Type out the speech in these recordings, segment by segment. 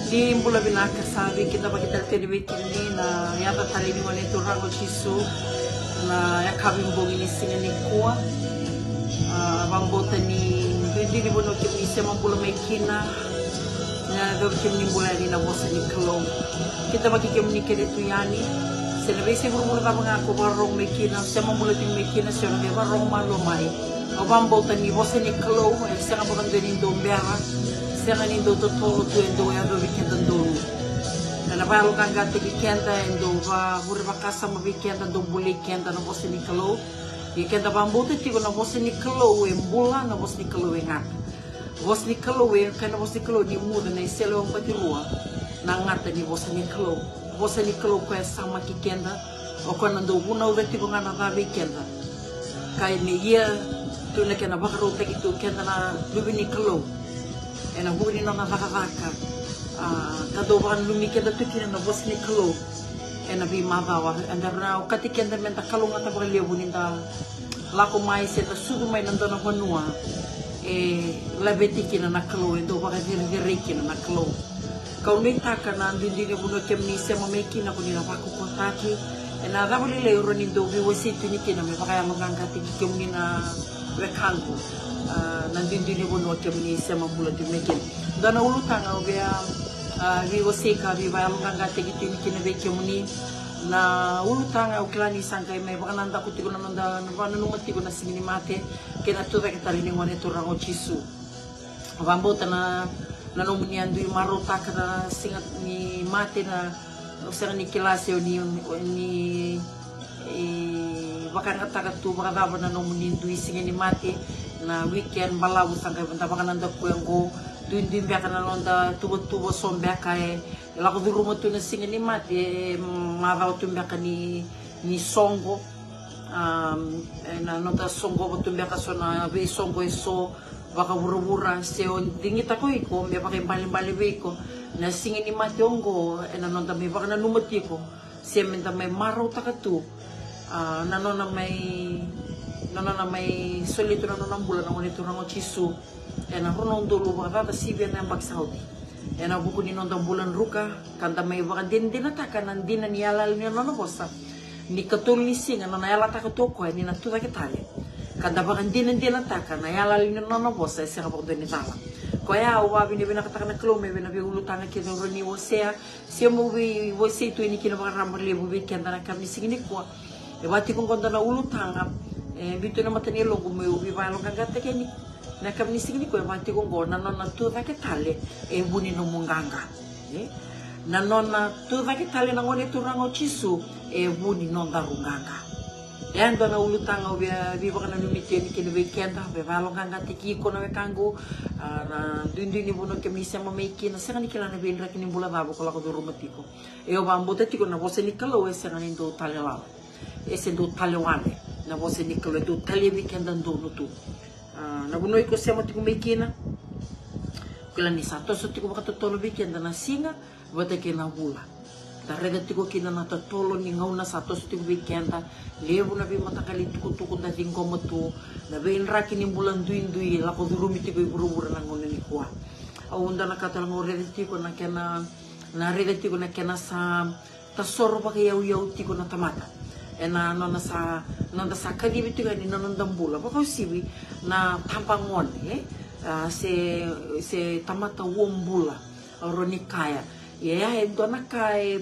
Di mbula binaka sabi kita bagi television ni na yata tali ni wani tu rango chisu na yakabing bongi ni singa ni kuwa bang bota ni hindi ni bono kimi sema mbula may kina na do kimi mbula ni na bosa ni kalong kita bagi kimi ni kere tu yani selebesi buru ka mga ko barong may kina sema mbula ting may kina siya na barong malumay o bang bota ni bosa ni kalong sa kapag din do mbera siya ni do to tu endo ya do weekend do na balo kang gati weekend endo va burba kasa mo weekend do weekend na bosa ni kalong weekend bambuto tigo na bosa ni kalong mbula na bosa ni kalong ngak bosa ni kalong kana bosa ni kalong ni muda na iselo ang patirua na ngata ni bosa ni kalong ko sama kikenda o kana do una ura tigo nga na weekend kay ni ia tu na kana bakaro ta itu kenda na lubi ni kalong ena huri na nakakaka kadoban lumikenda tu kina na bosa ni kalong ena bi mabawa andar na kati kenda menta kalong ata ba lebu ninda lako mai seta sudu mai nando na honua labeti kina na kalong endo ba giri kina na kalong kau ni taka na ndindi ni buno kemni sema meki na kunina paku kontaki ena dabuli le roni do bi wasi tu ni kina me pakaya magangati kemni na wekangu nandindi ni buno kemni sema bula di mekin dana ulutanga obia vi wasi ka vi ba magangati gitu ni kina be kemni na ulutanga uklani sangkai me bakananda kutigo na nanda na numati ko na singini mate kena tuta ketari ni wane turang ochisu bambota na nanomian du marota kana singat ni mate na usang ni kilasyo ni bakan kata tu bakadaba na nomunin du singini mate na weekend balabu sangkai benta bakananda ko yang ko duin biaka na londa tubo sombe kai lako du rumah tu na singini mate maraw tu biaka ni songo na nota songo tu biaka so na be songo eso baka bura-bura seo dingit ako iko may pakai bali-bali ko na singini mate ongo na nonta may baka na numati ko siya menta may maraw takatu nanona may solito nanonang bulan na ngunito rango chisu na runong dulu baka tata sibyan na bag Saudi na buku ni nonta bulan ruka kanta may baka din nataka nandina niyalal niya nanabosa ni katul ni singa na nayala takatoko ni natuta kitali kanta baka din nataka nayalal niya nanabosa siya kapag doon nitala kaya uwabi niya binakataka na klome binabihulutan na kino roni wasea siya mo wasea ito ini kinabakarambang libo kanta na kami singini kwa bati kong konta na ulutang bito na matanilo gumayo bibalong kagate kaya na kami singini ko bati kong go nanon na tuta kitali buni no munganga nanon na tuta kitali na ngone turango chisu buni non darunganga ando na ulutang biba kana numiti ni kini weekend bibalong kagate kiko na wekango na dindi buno kami sa mamiki na sa kanila na binra kini bula babo ko lako do rumatiko bambo tati ko na bosa ni kalo sa kanin do talala ese do talewane na bosa ni kalo do tali weekend ando no tu na bunoy ko siya matiko may kina kila ni sato so tiko makatotolo weekend na singa bata kina bula tarega tiko kina na totolo ni ngauna sato so tiko weekend lebu na bi matakali tuku na dingko matu na binra kini bulan duin lako durumi tiko iburu-buru na ngone ni kuwa aunda na katalang orede tiko na kena na rede tiko na kena sa tasoro pa kaya uyau tiko na tamata ena nona sa kadibi tiko ni nonondang bula baka usiwi na tampangon se tamata wombula roni kaya endo na kay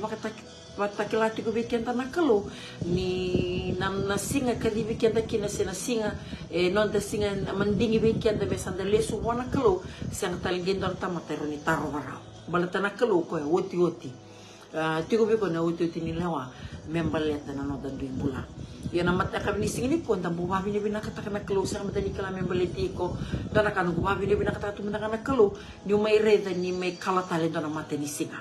batakilati ko bikenta na kalo ni na singa kadibi kenta kina sina singa non da singa mandingi bikenta besanda lesu wana kalo sang talgendo tamata roni taro barao balata na kalo ko oti tiko biko na oti ni lawa membaleta na no dandu bula yana mata kami singini ko ndambu babi ni binakata na kalo sa mata ni kala membaleti ko dana kan ko babi ni binakata tu na kalo ni may reda ni may kalatale dana mata ni singa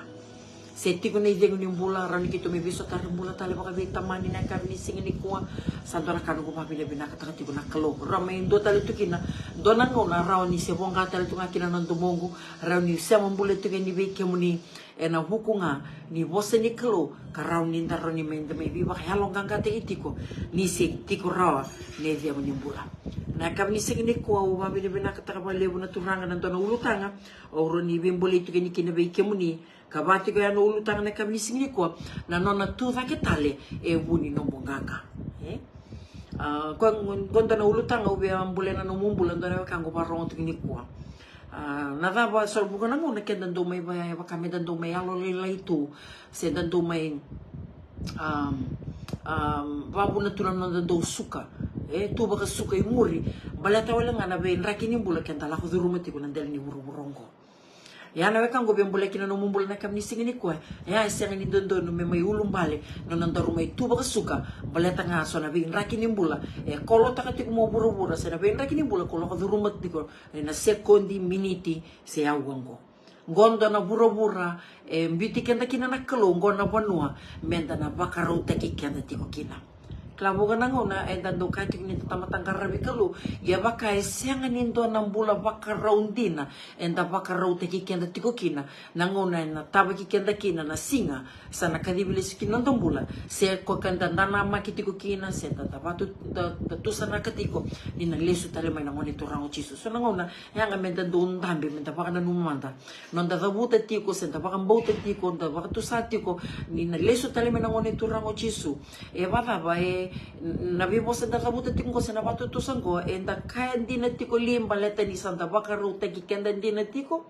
se tiko nei dengu ni mbula rani kito me biso tar mbula tale baka be tamani na kar ni singi ni kuwa santo na kanu ko mabile bina ka tiko na kalo rama indo tale tukina dona ngona raw ni se bonga tale tunga kina non domongu raw ni se mbule tuke ni be kemuni ena hukunga ni bose ni kalo karau ni ndaro ni mende me biba halo nganga te itiko ni se tiko rawa ne dia ni mbula na kam ni singi ni kuwa o mabile bina ka taka lebu na turanga na dona ulutanga o ro ni bimbole tuke ni kina be kemuni kabati ko yana ulutanga na kam ni singi ni kuwa na nona tu ke tale e wuni no monganga konta na ulutanga ube ambulena no mumbula ndona kango barongo tuke ni kuwa na dava so bukan na ngona kenda do mai ba kami dan do mai alo lila itu se dan do mai babu na tunan na do suka tu baka suka imuri balata wala nga na be rakini bula kenda la khuduru mati ko nandel ni burongo ya na weka ngobe mbule kina no mumbula na kamni singini ko ya sengi ni dondo no me mai ulum bale no nandaru mai tu baka suka balata nga so na be rakini bula kolo takati ko mo buru se na be rakini bula kolo khuduru mati ko na sekondi miniti se awango ngondo na bura mbiti kenda kina na kalo ngona banua menda na bakaro taki kenda tiko kina klabo ka ngona dando kati ni tamatang karabi kalo ya baka siang nindo na bula baka raundina enda baka raute ki kenda tiko kina nangona na taba ki kenda kina na singa sana kadibile sikina ndong bula se ko kanda nana makitiko kina se tatapatu tu sana katiko ni naglesu tale mai nangoni to rango chisu so nangona yanga menda don dambe menda baka na numanda nonda dabuta tiko se baka mbauta tiko nda baka tu satiko ni naglesu tale mai nangoni to rango chisu baba ba na vivo sa dakabuta tiko sa nabato to sanggo enda kaya dina tiko limbaleta ni santa baka ruta kikenda dina tiko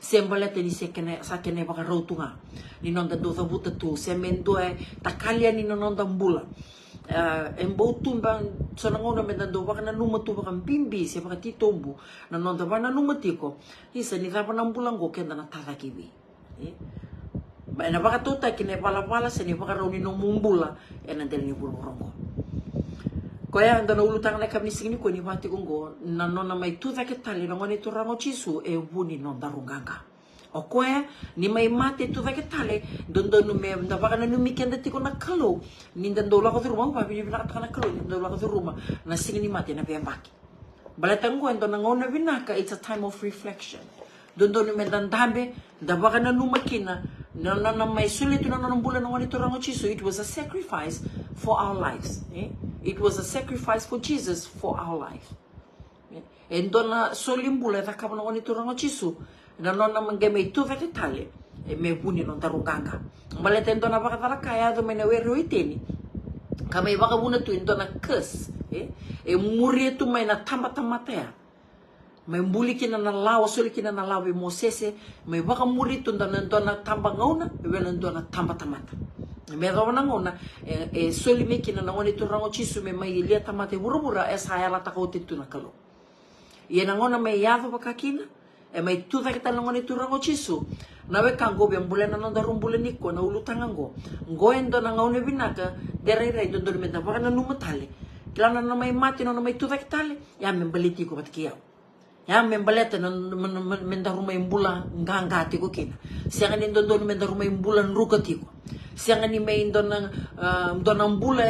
sembaleta ni sekene sakene baka rutunga ni nonda do sabuta tu semendo takalia ni nonda mbula embo tumba so nangona mendando baka na numa tu baka bimbi se baka titombu na nonda bana numa tiko isa ni tapa na mbula ngo kenda na tatakiwi na baka tuta kine pala se ni baka rauni no mumbula del ni burongo koya anda na ulutang na kami singini ko ni bati kongo na nona mai tuta ke tali no ngoni tu rango chisu wuni no darunganga o koya ni mai mate tuta ke tali dondo no me na baka na numi kenda tiko na kalo ni dondo la ko rumah pa bini na kana kalo ni dondo la ko rumah na singini mate na baki balatang ko ando na ngona binaka it's a time of reflection dondo no me dandambe da baka na numakina na may sulit na bulan ng ganito rango chiso. It was a sacrifice for our lives. It was a sacrifice for Jesus for our life. And doon na solim bulan na kapag ng ganito rango chiso. Na manggamay ito vetitali. May buni ng tarunganga. Maletendo na baka kaya do may nawero itini. Kamay baka buna to ito na curse. Muri ito may natama-tamataya. May mbuli kina na lawa suli kina na lawa mo sese may baka muri tunda nando na tamba ngauna be nando na tamba tamata me gawa na ngauna suli me kina na ngoni to rango chisu me mai lia tamate burubura saya la takoti tu na kalo ye na ngona me yavo baka kina may tuta kita na ngoni to rango chisu na we kango be mbule na nando rumbule niko na ulutanga ngo endo na ngaune binaka dere dondo me da baka na numatale kilana na may mati na may tuta kitale ya me baliti ko batkiya ya membaleta menda rumah imbula nganga tiko kina siang ni dondo menda rumah imbula nruka tiko siang ni me indona dona mbula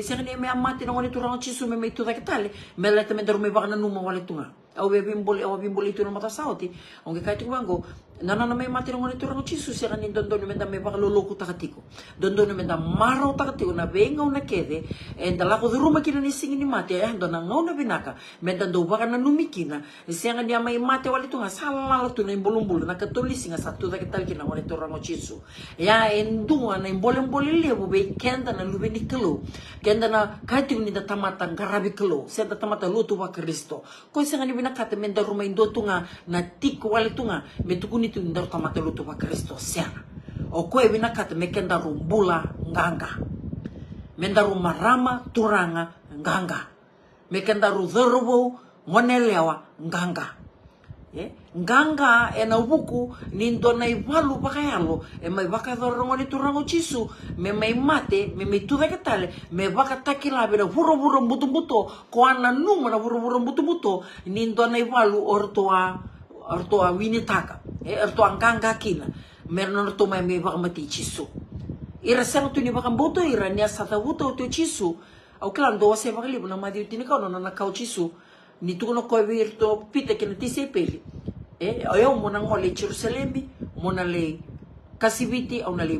siang ni me amati na ngoni turang chisu me itu tak tale meleta menda rumah bakana numa wale tunga au bimboli itu na mata sauti onge kai tiko bango nana na me mati na ngoni turang chisu siang ni dondo menda me bakalo loko takatiko dondo menda maro takatiko na benga una kede enda lako de rumah kina ni singi ni mati dona ngona binaka menda do bakana numikina siang dia mai mate wale tu ngasala tu na imbulumbulu na katolisi nga satu da ketal kina wale tu rango chisu ya endua na imbolembole lebu be kenda na lube ni kelo kenda na kati ni da tamata ngarabi kelo se da tamata lutu wa Kristo ko siang ni binakate menda rumah indo tu nga na tiko wale tu nga metukuni tu ndar tamata lutu wa Kristo siang o ko e binakate me kenda rumbula nganga menda rumah rama turanga nganga me kenda rudherbo ngonelewa nganga nganga na buku nindo na iwalu bakayalo mai baka dorongo ni turango chisu me mai mate me tuda ketale me baka takila bena buro buto ko ana numa na buro buto nindo na iwalu ortoa winitaka ortoa nganga kina Meron to may baka mati chisu. Ira sang tu ni baka boto ira niya sa tabuto tu chisu. Au klan do se baka libo na madi tinika no na kau chisu. Ni tu no ko virto pite ke ti se peli. Ayo mo nang ole Jerusalem mo na le kasibiti au na le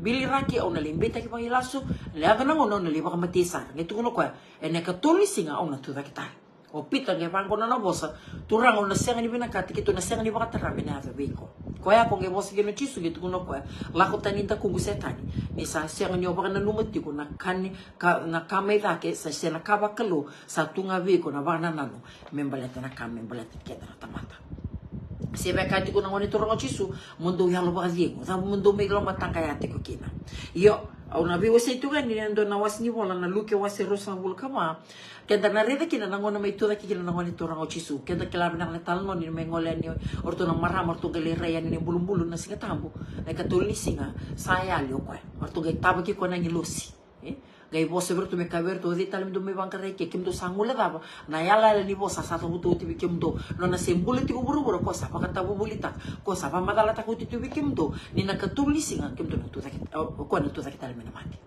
biliraki au na le beta ki pangilaso le aga nang ono na le baka mati sa. Ngitu no ko ene ka toli singa au na tu da kita. O pita nge vango na bosa turang na senga ni bina kati kitu na senga ni baka tarame na ave biko ko ya ko nge bosa geno chisu gitu kuno ko la ko tani ta kungu setani ni sa senga ni obaka na lumati ko na kani na kame da ke sa sena kaba kalo sa tunga biko na bana nano membaleta na kame membaleta keta na tamata se be kati ko na ngoni turang chisu mundo ya lo baka diego sa mundo me lo matanga ya te ko kina yo au na biwa se tu ni ndo na wasni wala na luke wase rosa vulkama kenda na rede kina na ngona mai tuda kina na ngoni turang chisu kenda kila na talno ni me ngole ni orto na maram orto gele reya ni bulu-bulu na singa tambu na katulni singa saya ali ko orto ge taba ki ko na ni losi gai bosse vertu me kaverto di talim do me bankare ke kim do sangula daba na yala ni bossa sa to ti kim do no na sembule ti buru-buru ko sa pakata bulita ko sa pamadala ta ko ti kim do ni na katulni singa kim do na tu ko na tu kita me na mati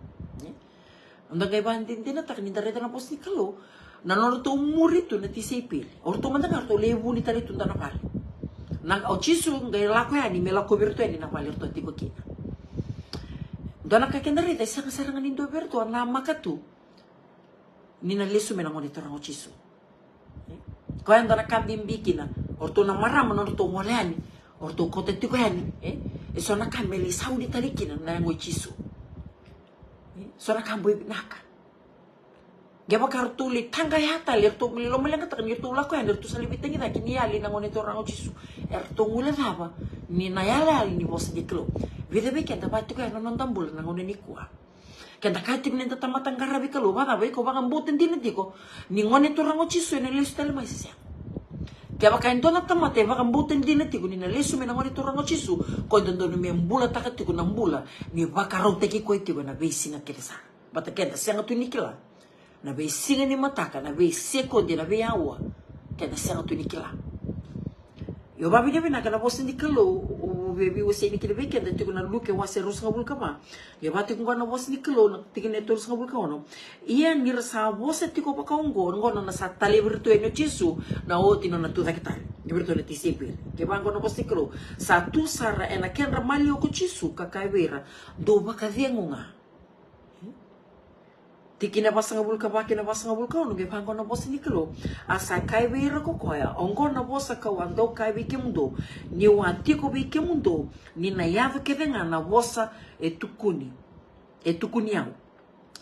onda gai bandin dina tak ni dare na posti kalo na no to murito na ti sepil orto manda to lebu ni tali tunda na pali na o chisu gai la ko ni me la ko virtu ni na pali orto ti ko kina dona kakendari dai sarang-sarangan indo berto na makatu ni na lesu me na ngoni torang chisu ko yan dona kambim bikina orto na maram no orto moleani orto kote ti ko yani so na kameli saudi talikina na ngoi chisu so na kambo naka geba kartuli tangga yata lerto lo melenga tak nirtu la ko yan lertu salibita ngi kini ali na ngoni torang chisu erto ngula daba ni na yala ali ni bos di klo vede be kenta pati ko non tambul na ngone ni kwa kenta kati ni ta tamatang garabi kalo bana be ko baka mboten din diko ni ngone to rango chisu ne lesu tele mai sia ke baka ndona tamate baka mboten din diko ni na lesu me na ngone to rango chisu ko dondo me mbula takati ko na mbula ni baka rote ki ko itiko na be singa kelesa bata kenta senga tu nikila na be singa ni mataka na be seko de na be awa kenta senga tu nikila yo babi de na kana bosen dikalo bebi wase ni kile beken dan tukuna luke wase rus ngabul kama yo bati ko na bosen dikalo na tikine tor ngabul kama no iya ni rasa bose tiko pa kaungo ngono na sa tali virtu eno chisu na oti no na tu kita virtu na tisipir ke bango no bosen dikalo sa tu sara ena kenra mali ko chisu ka kaivera do baka diengunga tikina basa ngabul ka baki na basa ngabul ka no ge bango no bosen dikalo asa kaivera ko koya ongo na bosa ka wando kaivi ke mundo ni wati ko bi ke mundo ni na yave ke venga na bosa etukuni au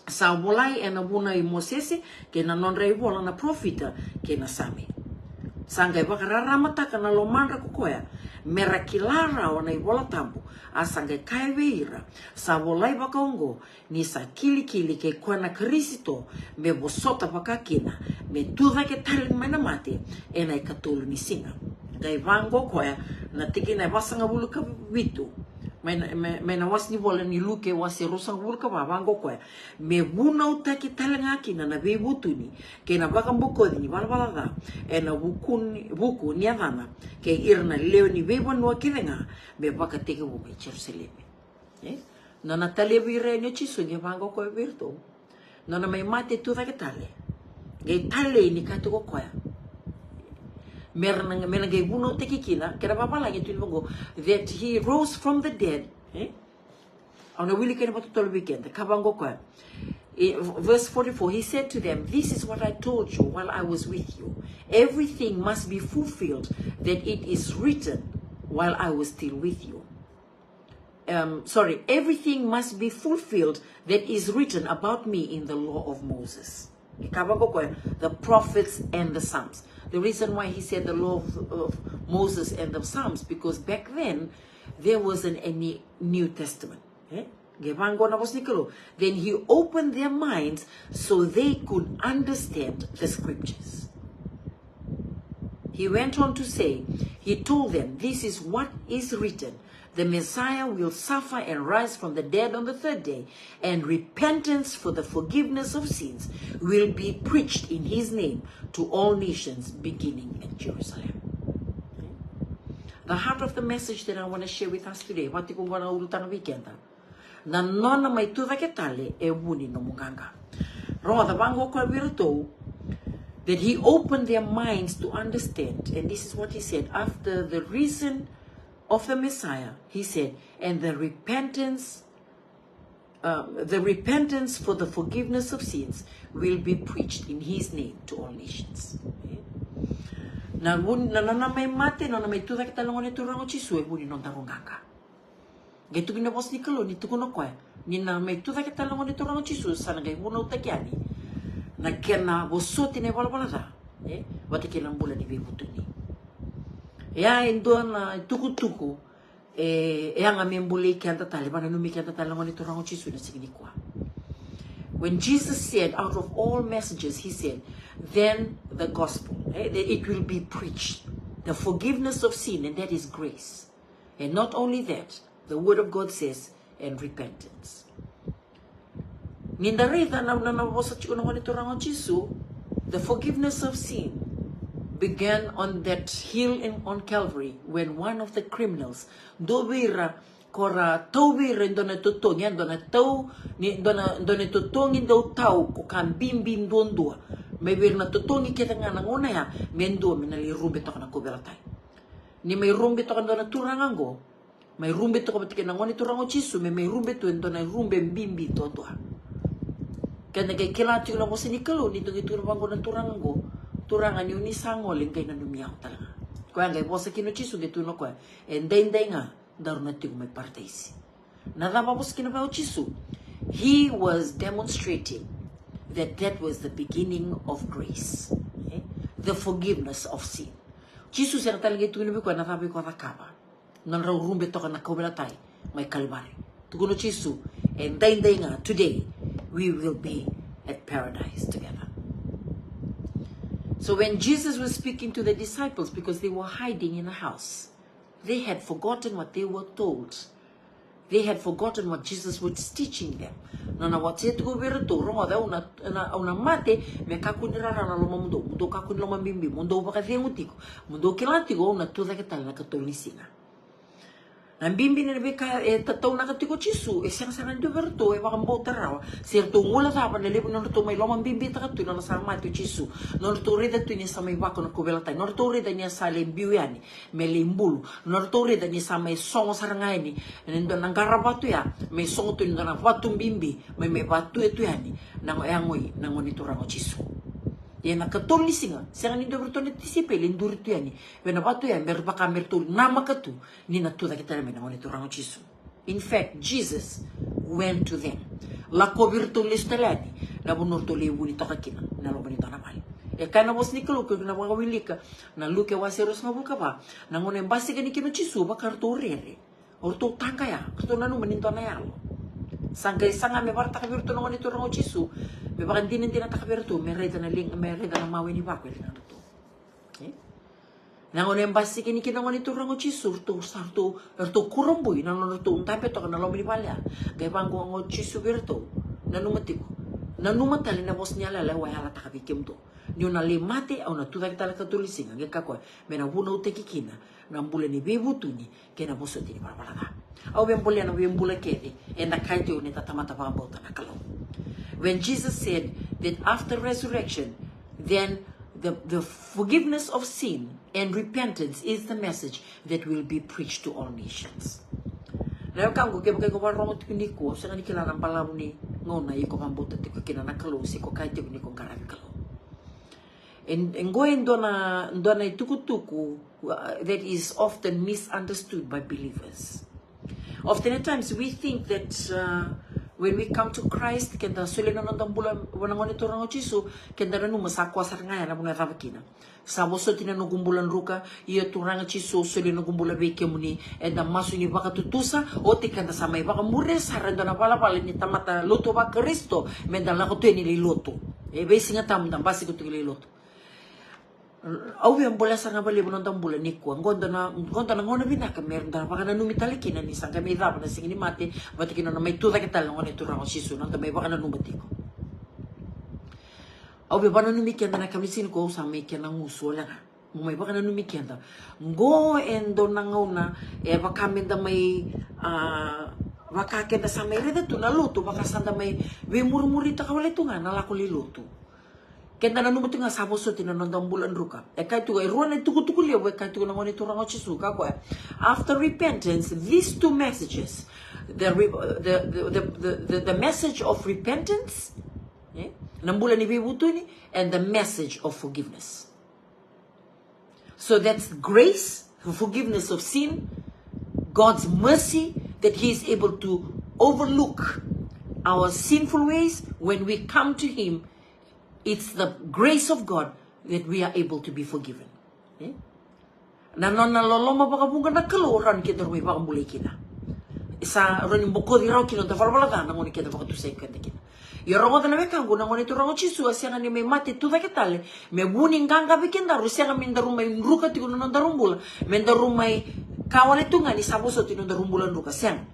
sa volai ena buna i mosese ke na non rei bola na profita ke na sami sanga e bakarara mataka na lomandra ko koya merakilara ona i bola tambu asanga kaiveira sa volai bakongo ni sa kili ke kwana Kristo me bosota pakakina me tuva ke taling mana mati ena i katulu ni singa gai vango koya na tikina basanga bulu ka vitu mena wasni bola ni luke wasi rusang bulu ka vango koya me buna utaki talenga kina na bebutuni ke na bakam buko ni balbalada ena buku ni avana ke irna leo ni bebo no kilenga me baka teke bu Jerusalem na natale vire ni chisu ni vango koya virtu na mai mate tu da ke tale ge tale ni ka to koya Merang buno tekikina kera papa lagi tu bongo that he rose from the dead on a willy kenapa tol weekend kabango ko verse 44 he said to them this is what I told you while I was with you everything must be fulfilled that it is written while I was still with you everything must be fulfilled that is written about me in the law of Moses the prophets and the Psalms. The reason why he said the law of Moses and the Psalms, because back then there wasn't any New Testament. Then he opened their minds so they could understand the scriptures. He went on to say, he told them, this is what is written. The Messiah will suffer and rise from the dead on the third day, and repentance for the forgiveness of sins will be preached in his name to all nations, beginning at Jerusalem. The heart of the message that I want to share with us today, wati kung wana urutan weekend, na nona mai tuva ke tale e wuni no munganga. Ronga the bango kwa virto, that he opened their minds to understand, and this is what he said, after the reason of the Messiah, he said, and the repentance for the forgiveness of sins will be preached in his name to all nations. Na na mai mate na mai tuda kita longo ni turango chisu e buni non taronganga. Gitu kina bos ni kalo ni tukuno kwa ni na mai tuda kita longo ni turango chisu sana gai buno utakiani. Na kena bosoti ne bala da. Wati kena mbula ni bibutu ni. Ya endo na tuku anga membule kianta tale bana numi kianta tale longo ni turango chisu na sigini kwa. When Jesus said, out of all messages, he said, then the gospel, it will be preached. The forgiveness of sin, and that is grace. And not only that, the word of God says, and repentance. The forgiveness of sin began on that hill on Calvary when one of the criminals, Dobira, Kora taubi rendona totongi dona tau ni dona totongi do tau ko kan bim dondua me na totongi kita ngana ngona ya mendo minali rumbe to kana kuberatai ni mai rumbe to kana dona turangango mai rumbe to ko tikena ngoni turango chisu me rumbe to dona rumbe bimbi to kana ke kila tu la mosini kalo ni to turango na turangango turangani uni sango lengkai na dumiao talaga ko ngai bosa kino chisu gitu no ko endenga he was demonstrating that was the beginning of grace, the forgiveness of sin. Jesus era talaga ito ginabi ko na sabi ko nakaba. Nang rumbe to ka nakawalatay may kalbari. Tuguno Jesus and nga today we will be at paradise together. So when Jesus was speaking to the disciples because they were hiding in a house, they had forgotten what they were told. They had forgotten what Jesus was teaching them. Nana what's it go very to wrong una mate me kakunira na lo mundo kakun lo mambimbi mundo baka utiko mundo kilatigo una tuda que tal na katolisinga. Nambimbi na beka tatau na katiko chisu siyang sanan do verto baka mbota rawa certo ngula tapa na lepo no to may lo mambimbi ta katu na sa mate chisu no to reda tu ni sa may bako na kubelata no to reda ni sa lembiuani me limbulu no to reda ni sa may song sarangani nendo nang garabatu ya may song tu na watu mbimbi may batu etu yani nang angoi nang monitor ang chisu. Yan nakatolisinga siyang nindo verto ni tisipe lindur tu yani when batu ya merbaka mertul nama katu ni natuda kita na monitor ang chisu. In fact, Jesus went to them. La covirtul listelani na bunur to lebu ni tokakina na lo bonito na mal. E kana bos ni kalo ko na wawilika na luke waseros na buka ba na ngone basi gani kino chisu ba karto rere orto tangka ya karto nanu meninto na yalo sangkai sanga me barta kavirtu no monitor ngo chisu me bakan dinin tina takavirtu me reda na ling me reda na maweni ba ko na to na ngone basi gani kino monitor ngo chisu orto kuromboy na no to untape to na lo mini balya kay bango ngo chisu virtu nanumatiko nanumatali na bos nyala la wala takabikim to ni una limate au na tuda kita la katolisinga nge kako me na buna utekikina na mbule ni bebutuni ke na boso tini barabalaga au bembole na bembule kedi e na kaite une tatamata pa bota na kalo. When Jesus said that after resurrection then the forgiveness of sin and repentance is the message that will be preached to all nations. Leo kango ke ko warong tikini ko sa kanikila ng palamu ni ngona iko kambota tiko kinanakalo si ko kaite ni ko karabi kalo. And going dona tukutuku that is often misunderstood by believers. Often at times we think that when we come to Christ, kenda sule na nandambula wanangon ito rango chisu, kenda na numasakwa sa ngaya na mga tabakina. Sa boso tinanugumbulan ruka, iya turanga chisu sule nagumbulan beke muni, eda masu ni baka tutusa, o tikanda sa may baka mures, haranda na pala ni tamata loto ba Kristo, menda lako tuya nililoto. Basi nga tamang basi ko ito nililoto. Au yang bola sanga bali bononton bola niku ngonda na ngona binaka merda baka na numitali kina ni sanga me daba na singini mate bati kina na may tuda kita ngone tura ko sisu nang may baka na numatiko au be bana numi kenda na kamisin ko sa me kena nguso la May baka nanumikian ta. Go endo nangauna, baka minda may, baka kenda sa may reda to, naluto, baka sanda may, murmurita ka wala ito nga, nalako liluto. Kenda nanumuti nga sabo so tinanandang bulan ruka. Kaya ito, ruwan ay tukutukuliya, kaya ito nga nito rango chisuka ko. After repentance, these two messages, the message of repentance, ng bulan ni Bibuto ni, and the message of forgiveness. So that's grace, forgiveness of sin, God's mercy, that He is able to overlook our sinful ways. When we come to Him, it's the grace of God that we are able to be forgiven. Nanon naloloma baka bunga nakaluran kita rumay baka mulay kita. Isa ron yung bukod iraw kinunta farabalaga nangoni kita baka tusay kanda kita. Yorong ko na mekango nangoni turang chisu asya ni may mati tu kitale me buning ganga bikinda rusya nga minda rumay ruka ti kuno nanda rumbula minda rumay kawale tu nga ni sabuso ti nanda rumbulan ruka sen.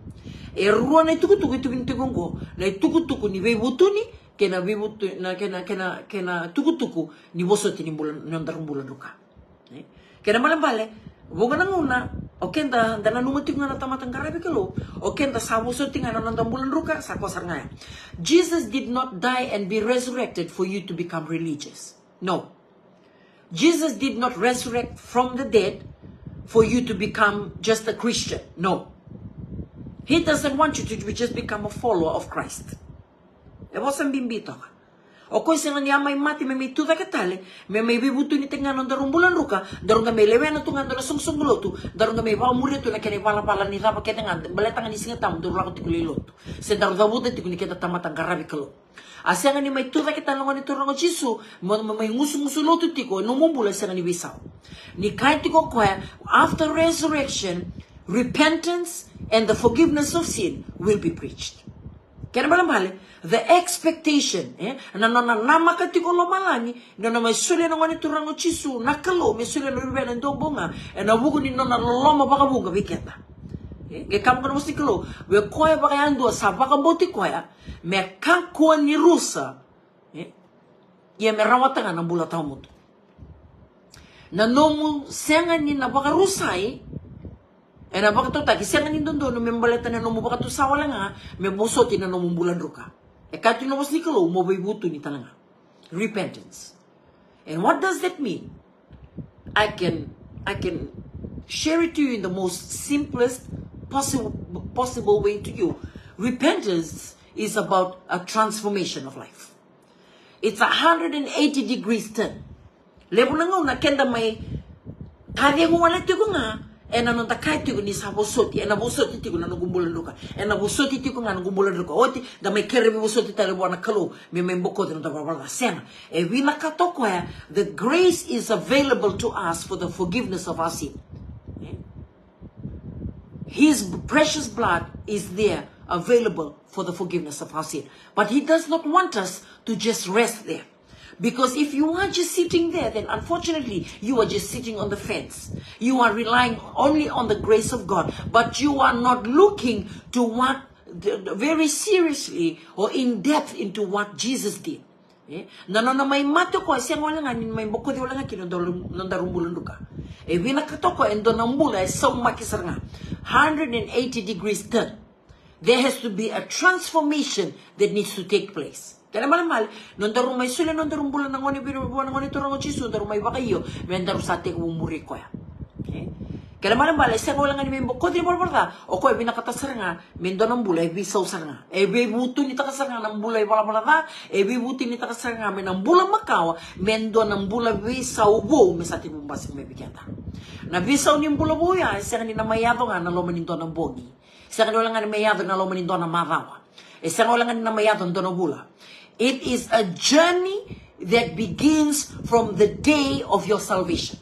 Ruan na tukutuku itu bintigongo na tukutuku ni bebutu ni kena bebutu na kena tukutuku ni boso ti ni bulan nanda rumbulan ruka. Kena malam bale bunga nanguna okenda dana numati nga natamatang karabi kalo okenda sabuso ti nga nanda rumbulan ruka sa kosar nga. Jesus did not die and be resurrected for you to become religious. No. Jesus did not resurrect from the dead for you to become just a Christian. No. He doesn't want you to just become a follower of Christ. E wasn't bimbito ka. O kung sila niya may mati, may tuta katali, may bibuto ni tinganon darong bulan ruka, darong nga may lewen na tungan doon na sungsungguloto, darong nga may pamurito na kinipala-pala ni rapa ketangan, baletangan ni singatam, doon lang tikuliloto. Sa darong dabutan, tikuni kita tamatang karabi kalo. Asya nga ni may tuta kitanong ni turang o chisu, may ngusu-ngusuloto tiko, numumula siya nga ni bisaw. Ni kahit tiko kaya, after resurrection, repentance and the forgiveness of sin will be preached. Kaya naman mahal, the expectation, na namakatiko lomalani, na may suli na nga turang o chisu, nakalo, may suli na ribe ng dobonga, na bugo ni na loma baka bunga, biketa. Kaya kamo ka na mas nikalo, we koya baka yando, sa baka boti koya, may kakua ni rusa, iya may rawatan nga ng bulataw mo to. Na nomu senga ni na baka rusay, na baka to taki senga ni dondo, no may balatan na nomu baka to sawa lang nga, may busoti na nomu bulan ruka. Kaya tinubos ni kalo, mabibuto ni talaga. Repentance. And what does that mean? I can share it to you in the most simplest possible way to you. Repentance is about a transformation of life. It's 180 degrees turn. Lebo na nga, kenda may kaya mo wala tiyo nga, nanon takay tiyo ni sa busoti, busoti tiyo na nagumbulan ruka, busoti tiyo nga nagumbulan ruka, oti, da may kere busoti tayo buwan na kalo, may bukod na tababala, sena. Winakatoko the grace is available to us for the forgiveness of our sin. His precious blood is there, available for the forgiveness of our sin. But He does not want us to just rest there. Because if you are just sitting there, then unfortunately, you are just sitting on the fence. You are relying only on the grace of God. But you are not looking to what, very seriously or in depth into what Jesus did. Na may mato ko, siyang wala nga, may bukod wala nga, kinondarumbulan ka. Winakato ko, and donambula, so makisar nga. 180 degrees turn. There has to be a transformation that needs to take place. Kaya naman, nung darong may sula, nung darong bulan ng ngoni, binubuan ng ngoni, turang o chisu, darong may bakayo, may darong sa ating umuri ko ya. Kaya naman, isang wala nga ni may bukod, di mo barda, o ko, binakatasar nga, may doon ng bulay, bisaw sar nga. Bibuto ni takasar nga, ng bulay, wala barda, bibuti ni takasar nga, may ng bulang makawa, may doon ng bulay, bisaw bo, may sa ating bumbasing may bigyan. Na bisaw ni yung bulabu ya, isang ni namayado nga, naloman nito ng bogi. Isang wala nga ni mayado, naloman nito ng marawa. Isang wala nga ni namayado, nito ng bula. It is a journey that begins from the day of your salvation.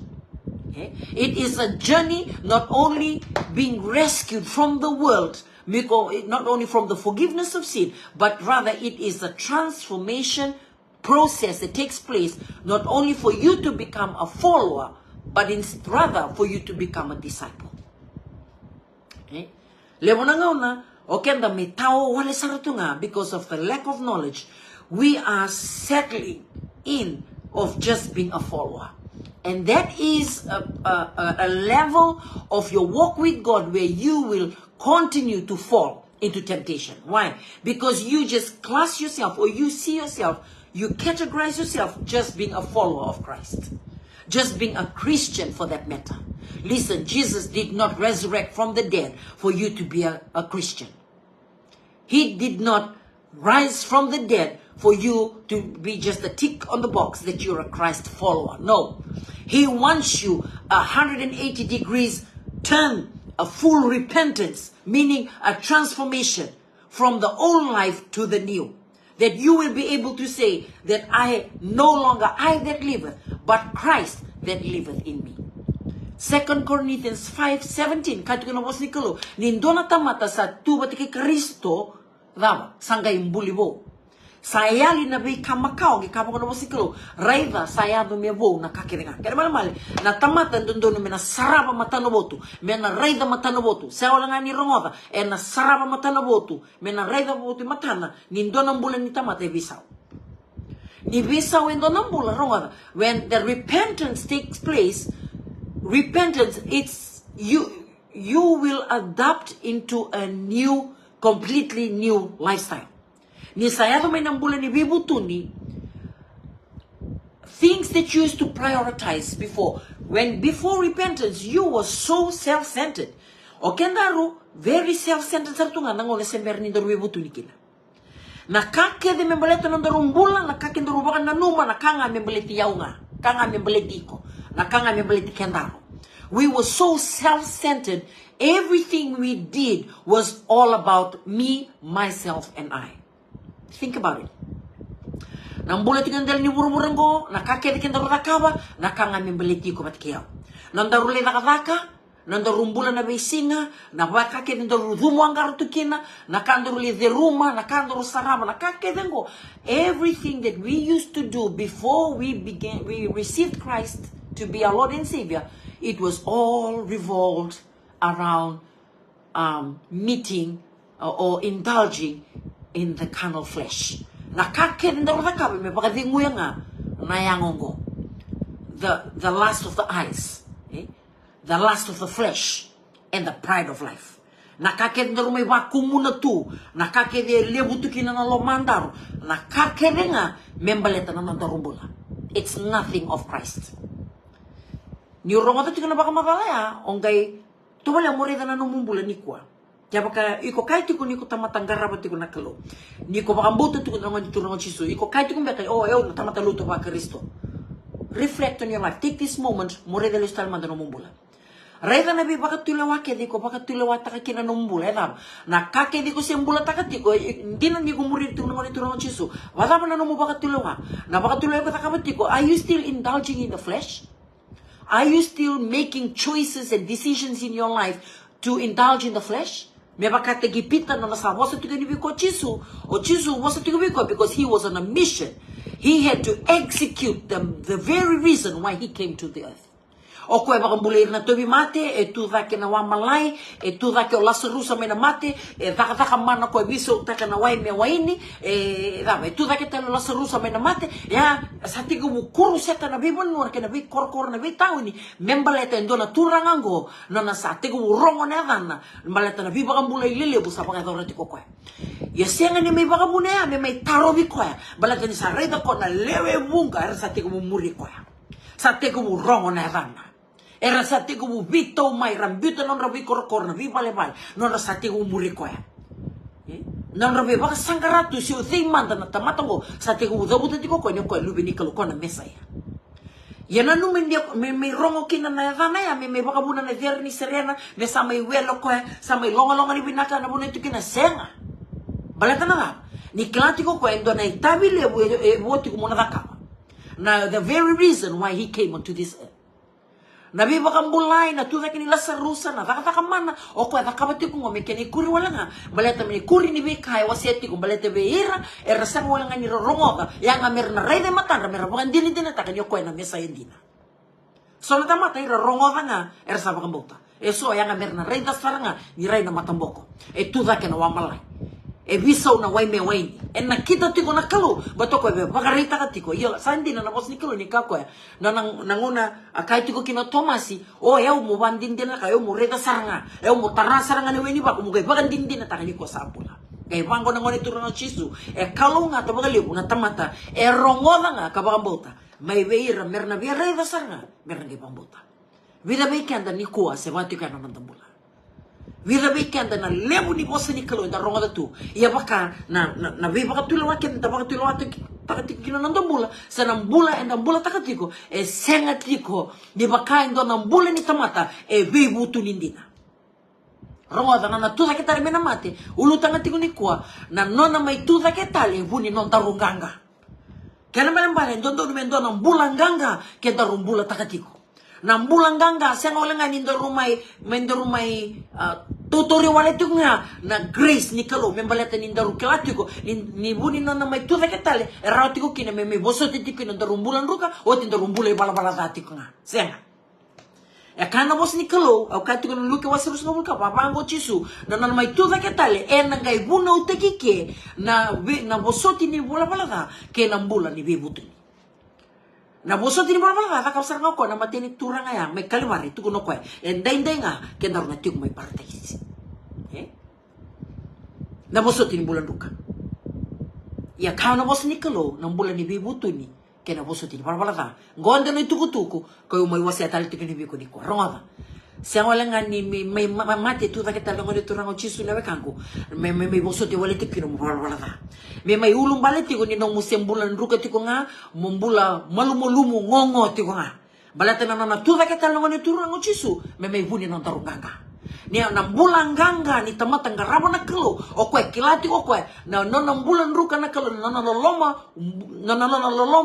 Okay? It is a journey not only being rescued from the world, not only from the forgiveness of sin, but rather it is a transformation process that takes place not only for you to become a follower, but rather for you to become a disciple. Okay? Lewo na nga na, okay, na may tao wala sa rato nga because of the lack of knowledge. We are settling in of just being a follower. And that is a level of your walk with God where you will continue to fall into temptation. Why? Because you just class yourself, or you see yourself, you categorize yourself just being a follower of Christ. Just being a Christian for that matter. Listen, Jesus did not resurrect from the dead for you to be a Christian. He did not rise from the dead for you to be just a tick on the box that you're a Christ follower. No. He wants you 180 degrees turn, a full repentance, meaning a transformation from the old life to the new. That you will be able to say that I no longer I that liveth, but Christ that liveth in me. 2 Corinthians 5:17 katu ko nabos ni kalo nindona tamata sa tuba ti Kristo dama sangga imbulibo saya li nabi kamakao gi kapako nabos ni kalo raiva saya do mebo na kakiringa kaya mal na tamata ndondo mena saraba matanobotu mena raida matanobotu sa wala nga ni rongoda na saraba matanobotu mena raida botu matana nindona bulan ni tamata bisao ni bisao ndona bulan rongoda. When the repentance takes place, repentance, it's you will adapt into a new, completely new lifestyle. Ni sayado may nambulan ni bibutuni things that you used to prioritize before. When before repentance, you were so self-centered. O kendaro, very self-centered sartunga nangole sember ni daru bibutuni kila. Nakake de membeleta ng darumbula, nakake darubakan na numa, nakanga membeleti yaunga, kanga membeleti ko. We were so self-centered. Everything we did was all about me, myself, and I. Think about it. Nambula tingandal ni burumurang ko, nakake de kendaro rakawa, nakanga membeleti ko matkiyaw. Nandarule nakadaka, nandarumbula na besinga, nakake de darudumo ang garutukina, nakandarule de ruma, nakandaro sarama, nakake dengo. Everything that we used to do before we received Christ to be our Lord and Savior, it was all revolved around meeting or indulging in the carnal flesh. The lust of the eyes, the lust of the flesh, and the pride of life. Nakakende may wakumuna tu, nakakende lebutukina na lomandaro, nakakende nga membaleta na nandarumbula. It's nothing of Christ. Ni rongo tu kana baka makalaya ongay tuwala mo reda na numumbula ni kwa jaba ka iko kai tu ko tamatangara ba tu na kalo ni ko baka mbuto tu ko ngongi tu ngongi chisu iko kai tu ko beka na tamataluto ba Kristo. Reflect on your life. Take this moment mo reda lo stal manda numumbula reda na bi baka tulawa ke di ko baka tulawa ta ka kina numumbula na kake di ko sembula ta ka ti ko dinan ni ko muri tu ngongi tu ngongi chisu wala ba na numu baka tulawa na baka tulawa ka ta ka ti ko. Are you still indulging in the flesh? Are you still making choices and decisions in your life to indulge in the flesh? Because he was on a mission. He had to execute the very reason why he came to the earth. O koe baka mbuleir na tobi mate, e tu dhake na wamalai, e tu dhake o lasarusa me na mate, e dhaka mana koe biso taka na wai me waini, e tu dhake talo lasarusa me na mate, ya sa tigo mukuru seta na bibon nuar ke na bi kor na bi tau ni, membaleta endona turangango, na sa tigo rongo na dana, membaleta na bi baka mbulay lile busa baka dhora tiko koe. Ya sianga ni may baka mbunea, may taro bi koe, baleta ni sa reda ko na lewe bunga, era sa tigo muri koe. Sa tigo rongo na dana. Era sa tigo mo bito may rambuta non rabi korokor na vi balebal non sa tigo muri ko ya non rabi baka sangaratu si uthing manda na tamatango sa tigo dabuta tiko ko ni ko lubi ni kalo ko na mesa ya yana no me rongo kina na dana ya me baka buna na der ni serena me sa may welo ko sa may longa ni binaka na buna tu kina senga balata na ni klantiko ko endo na itabile buoti ko mona daka na the very reason why he came onto this earth. Nabi baka mbulay na tuwa kini lasarusa na taka mana o kwa takabati ko ngome kini kuri wala nga baleta mini kuri ni bikay waseti ko baleta beira sang wala nga ni rongoka yang amer na rede matan ra bukan dili din ta kanyo ko na mesa yendina so na tamata ira rongoka nga sa bakambota eso yang amer na rede saranga ni rede matamboko tuwa kina wamalay E bisa na wai me wai. E na kita tiko na kalu. Bato ko be pagarita ka tiko. Iya sandi na bos ni kalu ni kako ya. Na nanguna akai tiko kino Tomasi. O eu mo bandin din na kayo mo reta saranga. Eu mo tarna saranga ni weni ba ko mo kay bagandin din na takani ko sapula. Kay bango na ngoni turang chisu. E kalu nga to bagali una tamata. E rongola nga kabambota. Mai veira merna via reta saranga. Merna ke bambota. Vida beikanda ni kuwa se vatu kana mandambula. Vida beikanda na lebu ni bosa ni kalu da rongola tu. Ia baka na ve baka tulo waken ta baka tulo watu takati kina nandambula. Sa nambula e nambula takatiko e senga tiko di baka ndo nambula ni tamata e ve butu nindina. Rongola na tuza ke tare mena mate ulu tangati ko ni kuwa na nona mai tuza ke tale buni non tarunganga. Kena malembale ndondo mendo nambula nganga ke darumbula takatiko. Nambulang ganga siang oleh ngani mendo rumai tutori wale tu nga na grace ni kalau membaleta ni daru kelatiko ni buni nona mai tu ketale eratiko kina me boso titiko ni daru bulan ruka o tin daru bulai bala tatiko nga siang ya kana bos ni kalau au katiko no luke wasirus no bulka papa ngo chisu na nona mai tu ketale na ngai buna utekike na boso ni bala ke na bulan ni bebutu. Na boso tini bala ka kausar ngako na matini turang ayang may kalimari tu kuno kwe endai nga kena runa tiuk may partais na boso tini bulan duka ya kau na boso ni kalo nang bulan ni bibutu ni kena boso tini bala ka gonda no tuku kayo may wasi atali tiku ni biku ni ko ronga siang wala nga ni may mati tu kita lang ngode turang chisu na wekangu may boso ti wala tiku no bala ka may ulum balik tiko ni nong musim bulan ruka tiko nga mumbula malumumu ngongo tiko nga balata na tuwa kita lang ni turang chisu may buni nong tarunganga ni nang bulan ganga ni tamatang garabo na kalo o kwe kilati o kwe na nong bulan ruka na kalo na loloma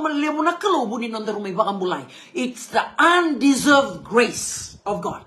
lemu na kalo buni nong darumay bakang bulay. It's the undeserved grace of God.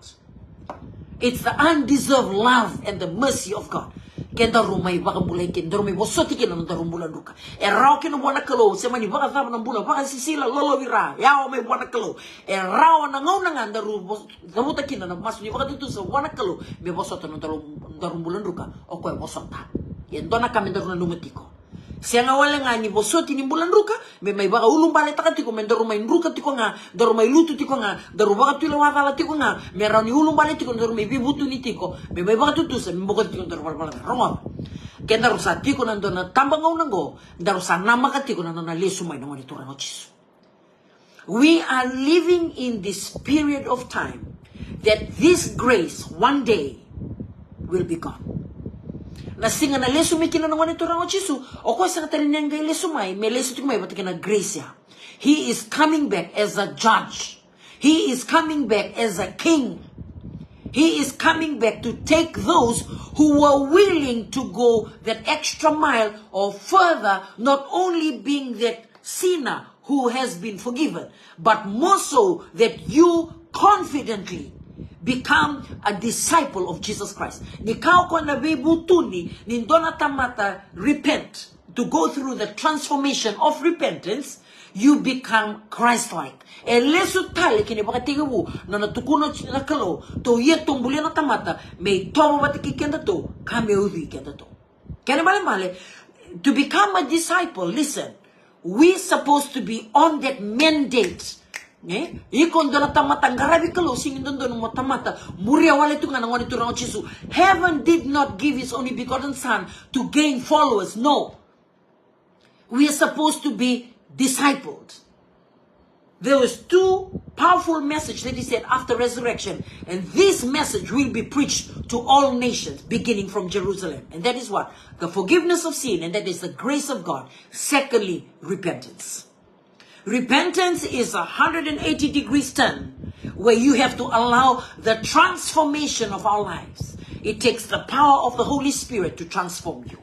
It's the undeserved love and the mercy of God. Kenda rumay baka bulay kenda rumay bosoti kina nang darum bulan duka. Erao kina buwan kalo sema ni baka thama nang bulan baka sisila lolo wira yao may buwan kalo. Erao nangaw nangan daru damuta kina nang masu ni baka tutu sa buwan kalo may bosota nang darum bulan duka o koy bosota. Yan dona kami daru na lumatiko. Siya nga wala nga ni bosoti ni bulan ruka may baka ulung balik takatiko may daru may ruka tiko nga daru may lutu tiko nga daru baka tulo watala tiko nga meron ni ulung balik tiko daru may bibutu ni tiko may baka tutu sa may baka tiko daru bala rongon ken daru sa tiko nando na tambang nanggo daru sa nama ka tiko nando na lesu may nangoni turang chisu. We are living in this period of time that this grace one day will be gone. Na singa na lesu may kinanangon ito rango chisu o ko sa katalinang gay lesu may lesu ito may batik na grace ya. He is coming back as a judge. He is coming back as a king. He is coming back to take those who were willing to go that extra mile or further, not only being that sinner who has been forgiven, but more so that you confidently become a disciple of Jesus Christ. Nikao ko na bibutuni nindona tamata repent to go through the transformation of repentance, you become Christ-like. Lesu tali kini baka tigawu na natukuno na kalo to yetong buli na tamata may tomo batikikenda to kami uwi kenda to. Kaya mali to become a disciple, listen, we supposed to be on that mandate. Ikon do na tamata ngarabi kalo singin do no tamata muria wale tu nga nangoni tu rango chisu. Heaven did not give his only begotten son to gain followers. No. We are supposed to be discipled. There was two powerful messages that he said after resurrection, and this message will be preached to all nations beginning from Jerusalem. And that is what? The forgiveness of sin, and that is the grace of God. Secondly, repentance. Repentance is a 180 degrees turn where you have to allow the transformation of our lives. It takes the power of the Holy Spirit to transform you.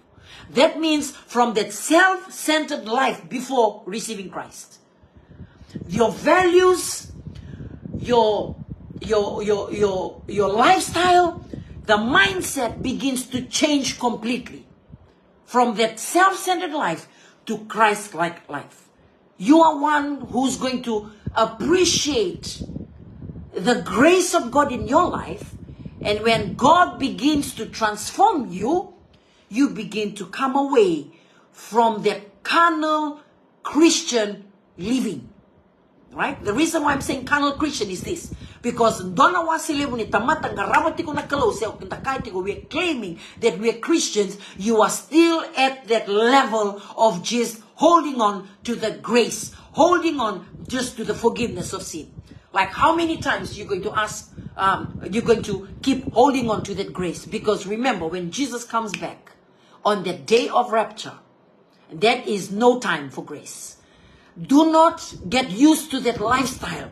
That means from that self-centered life before receiving Christ, your values, your lifestyle, the mindset begins to change completely from that self-centered life to Christ-like life. You are one who's going to appreciate the grace of God in your life. And when God begins to transform you, you begin to come away from that carnal Christian living. Right? The reason why I'm saying carnal Christian is this. Because we're claiming that we're Christians, you are still at that level of just holding on to the grace, holding on just to the forgiveness of sin. Like how many times you're going to ask, you're going to keep holding on to that grace? Because remember, when Jesus comes back on the day of rapture, that is no time for grace. Do not get used to that lifestyle,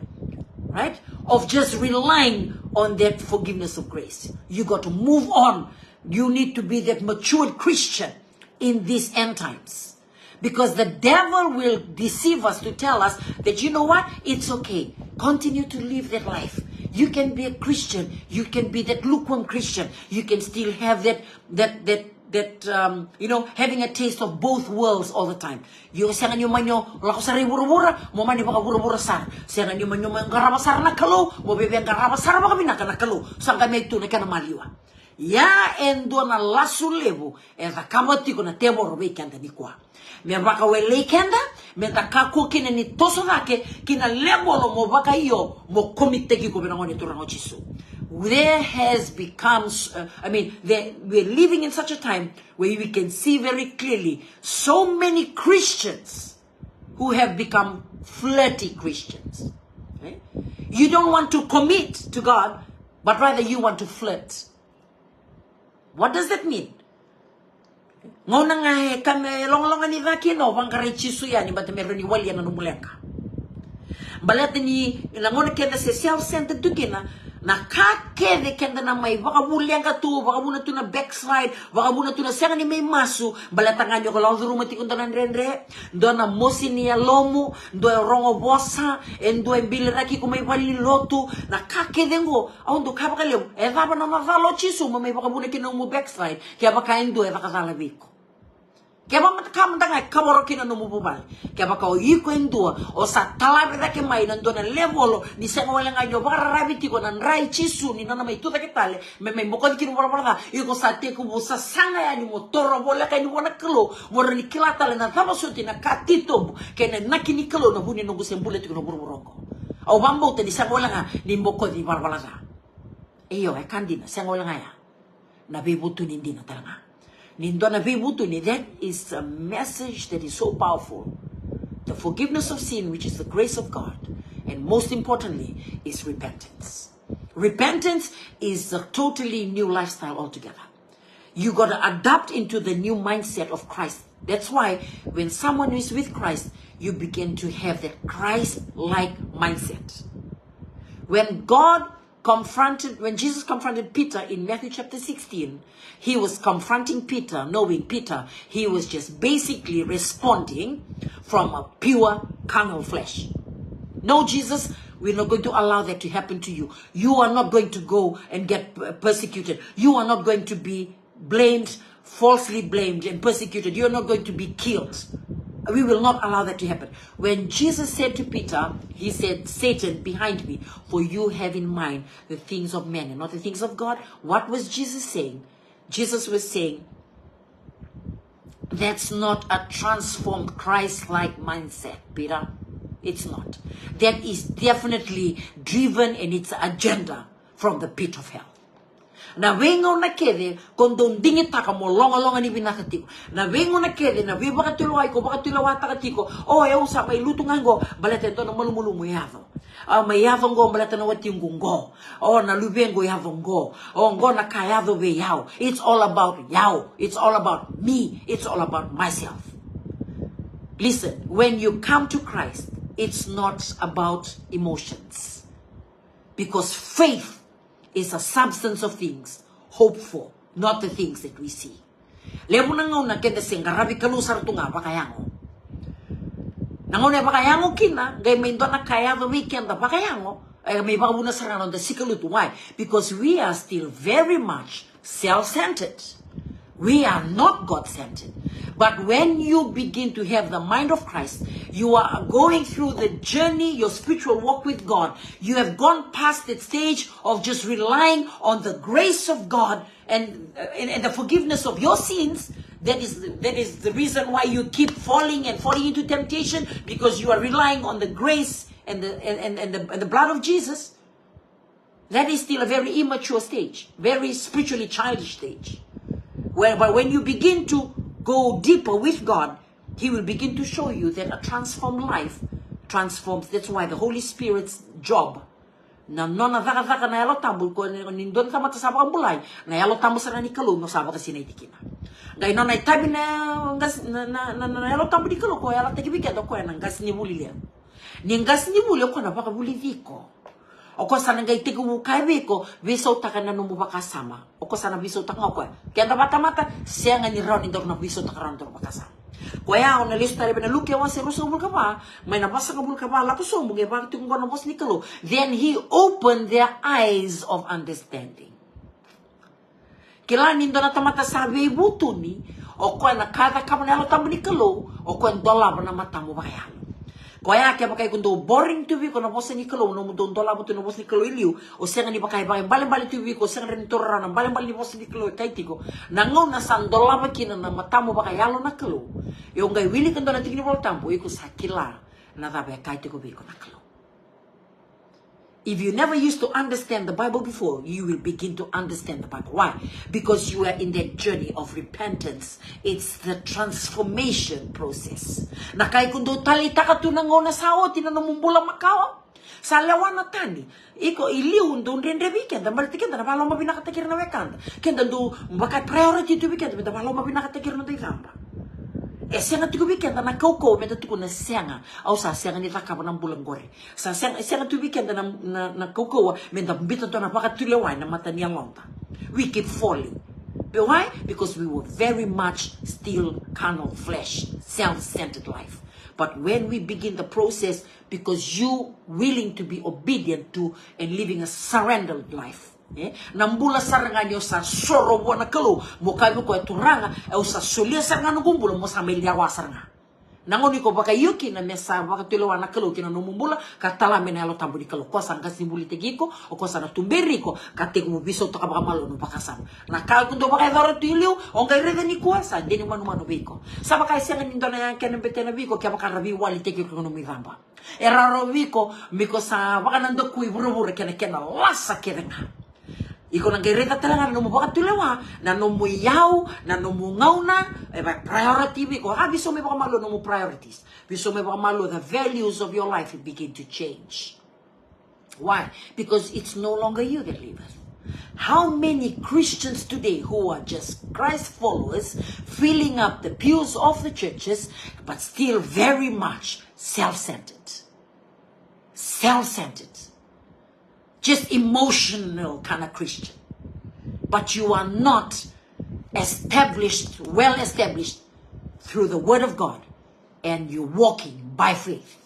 right? Of just relying on that forgiveness of grace. You got to move on. You need to be that matured Christian in these end times. Because the devil will deceive us to tell us that, you know what? It's okay. Continue to live that life. You can be a Christian. You can be that lukewarm Christian. You can still have that having a taste of both worlds all the time. Yung siya nyo man yung lakosari bura-bura, mo man yung baka bura-bura sar. Siya nyo man yung garabasar na kalo, mo bebe ang garabasar baka binaka na kalo. Saan ka may tunay ka na maliwa. Ya endo na lasu levo, e da kamati ko na tebo robe kanda ni kwa. Me baka wele kenda, me da kako kina ni toso nake, kina lebo lo mo baka iyo, mo komite ki ko binango ni turango chisu. There has become, we're living in such a time where we can see very clearly so many Christians who have become flirty Christians. Right? You don't want to commit to God, but rather you want to flirt. What does that mean? Ngona nga kami long-longan ni Vakino, bangkare chisu yan, iba meron ni Walya na numuleka. Balat ni ngona kena se self-centered to kina, na kakede kenda na may baka muliang ka to, baka muna to na backslide, baka muna to na siya ni may masu, balatangan nyo ko lang sa rumati kung tanan renre, do na mosi niya lomo, do rongo bosa, and do biliraki kung may paliloto, na kakede ngo, awon do kapakaliw, ba na mavalo chisu, may baka muna kinong mo backslide, kaya baka endo, baka salabiko. Kaya ba matakam nga kamoro kina no mububal. Kaya ba kao iko endua o sa talabi da ke mai nando na level ni sa wala nga yo baka rabiti ko nan rai chisu ni nana mai tuta ketale me mai mokon kinu wala wala iko sa te ku sa sanga ya ni motoro bola ka ni wala kelo wala ni kilata le na tama suti na katito ke na nakini kelo na huni no gusembule tiko no burburongo. Au bambo te ni sa wala nga ni mokon ni wala wala sa. Iyo e kandina sa wala nga ya. Na bibutu ni ndina talanga. That is a message that is so powerful. The forgiveness of sin, which is the grace of God, and most importantly, is repentance. Repentance is a totally new lifestyle altogether. You got to adapt into the new mindset of Christ. That's why when someone is with Christ, you begin to have that Christ-like mindset. When Jesus confronted Peter in Matthew chapter 16, he was confronting Peter, knowing Peter, he was just basically responding from a pure carnal flesh. No, Jesus, we're not going to allow that to happen to you. You are not going to go and get persecuted. You are not going to be blamed, falsely blamed and persecuted. You're not going to be killed. We will not allow that to happen. When Jesus said to Peter, he said, Satan, behind me, for you have in mind the things of men and not the things of God. What was Jesus saying? Jesus was saying, that's not a transformed Christ-like mindset, Peter. It's not. That is definitely driven in its agenda from the pit of hell. Na wengo na kede kondong dingit taka mo longa ni binakatiko. Na wengo na kede na viva katulaway ko baka tulawata katiko. Oh e usa may lutungan go balete to na malumulu mo yavo. May yavo go balete na wati go. Oh na lubengo yavo go. Oh go na kayavo be yao. It's all about yao. It's all about me. It's all about myself. Listen, when you come to Christ, it's not about emotions. Because faith is a substance of things hoped for, not the things that we see. Lemo na ngaw na kenda singarabi kalusar tunga bakayango. Nangaw na bakayango kina, gay may doon na kaya the weekend na bakayango, ay may bakabuna sa kanon the sikalutu. Why? Because we are still very much self-centered. We are not God-centered. But when you begin to have the mind of Christ, you are going through the journey, your spiritual walk with God. You have gone past that stage of just relying on the grace of God and the forgiveness of your sins, that is the reason why you keep falling into temptation, because you are relying on the grace and the blood of Jesus. That is still a very immature stage, very spiritually childish stage. But when you begin to go deeper with God, He will begin to show you that a transformed life transforms. That's why the Holy Spirit's job na nona zaka na yalo tambul ko nindon ka mata sabak bulay na yalo tambul sa ni kalum no sabak sinay tikina gay nona itabi na gas na yalo tambul di kalum ko yalo tagi bigat ko na gas ni buli le ni gas ni buli ko na baka buli viko o ko sana gay tigu kay viko viso takana no baka sama o ko sana viso tak ko kaya mata siya nga ni ron indor na viso takaran dor baka sama. Kaya ako nalista rin na luki awan si Rusubul ka pa, may nabasa ka bul ka pa, lato sumbong, e bakit yung gano'n ni Kalo? Then He opened their eyes of understanding. Kailan nindo na tamata sabi ibuto ni, o kung nakata ka mo na tamo ni Kalo, o kung dola mo na mata mo ba kaya? Kaya kaya bakay kundo boring to be ko na bosa ni Kalo, no mo dola mo to na bosa ni Kalo iliw, o siya nga ni bakay bali to be ko, siya nga rin turara ng bali ni bosa ni Kalo, kay tiko, nangaw na san dola ba kina na mata mo ba kaya na Kalo? Yung gay willing kando na tingin mo tampo, iko sakila na tabi kay tiko be ko na Kalo. If you never used to understand the Bible before, you will begin to understand the Bible. Why? Because you are in that journey of repentance. It's the transformation process. Nakay kundo talita ka tunango na sao, tinanumumbula makawa. Sa lawan na tani, iko iliw doon rin weekend, ang balikin na balaw mabinakatakir na weekend. Kaya do baka priority to weekend, may balaw mabinakatakir na tayo. Siya nga tigo weekend na kauko, may datuko na siya nga. Aw sa siya nga nitaka pa ng bulang gore. Sa siya nga tigo weekend na kauko, may dambitan to na pakatulaway na mata niya lonta. We keep falling. But why? Because we were very much still carnal flesh, self-centered life. But when we begin the process, because you willing to be obedient to and living a surrendered life, nambula sarangan yo sa soro mo na kalo mo kayo ko turanga e sa sulia sarangan gumbulo mo sa melia wasaranga nangoni ko baka yuki na mesa baka tulo na kalo kina no mumbula katala menelo tambu di kalo ko sanga simbuli tegiko o ko sana tumberiko katego mo biso to ka baka malo no bakasam na kal kundo baka doro tuliu on kay rede ni kuasa deni manu biko sa baka siya nindo na yan betena biko kaya baka rabi wali tegiko no miramba eraro biko miko sa baka nando kui buru kena lasa kena iko nang gereta talaga na mo baka tulewa na no mo yaw na no mo ngaw na priority ko biso may baka malo no mo priorities biso may baka malo the values of your life will begin to change. Why? Because it's no longer you that lives. How many Christians today who are just Christ followers filling up the pews of the churches but still very much self-centered, just emotional kind of Christian. But you are not well established through the Word of God, and you're walking by faith.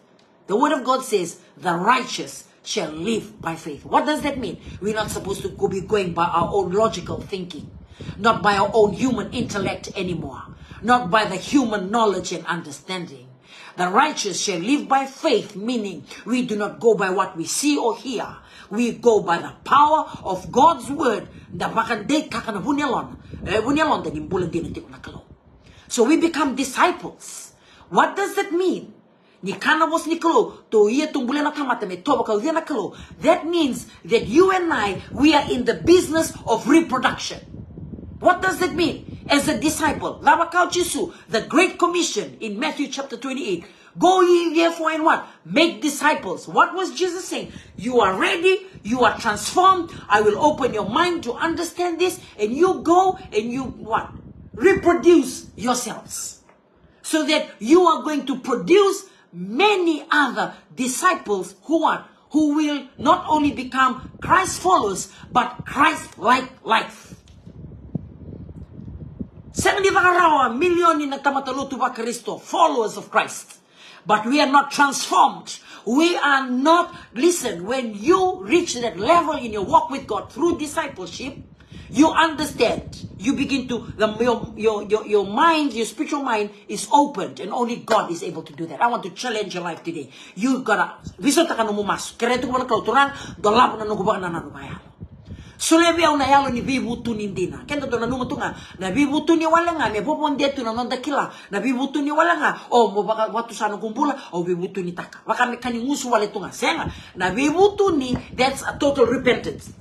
The Word of God says, the righteous shall live by faith. What does that mean? We're not supposed to be going by our own logical thinking, not by our own human intellect anymore, not by the human knowledge and understanding. The righteous shall live by faith, meaning we do not go by what we see or hear. We go by the power of God's word. So we become disciples. What does that mean? That means that you and I, we are in the business of reproduction. What does that mean? As a disciple, the Great Commission in Matthew chapter 28, go ye therefore and what? Make disciples. What was Jesus saying? You are ready, you are transformed, I will open your mind to understand this, and you go and you what? Reproduce yourselves. So that you are going to produce many other disciples who will not only become Christ followers, but Christ-like life. 70 million in Kristo, followers of Christ. But we are not transformed. We are not, listen, when you reach that level in your walk with God through discipleship, you understand, you begin to, your mind, your spiritual mind is opened, and only God is able to do that. I want to challenge your life today. You gotta, Sule bia una yalo ni bibu tu nindina. Kenda to na nunga tunga. Na bibu tu ni wala nga. Me popo ndetu na nonda kila. Na bibu tu ni wala nga. O mo baka watu sana kumbula. O bibu tu ni taka. Waka mekani ngusu wale tunga. Senga. Na bibu tu ni. That's a total repentance.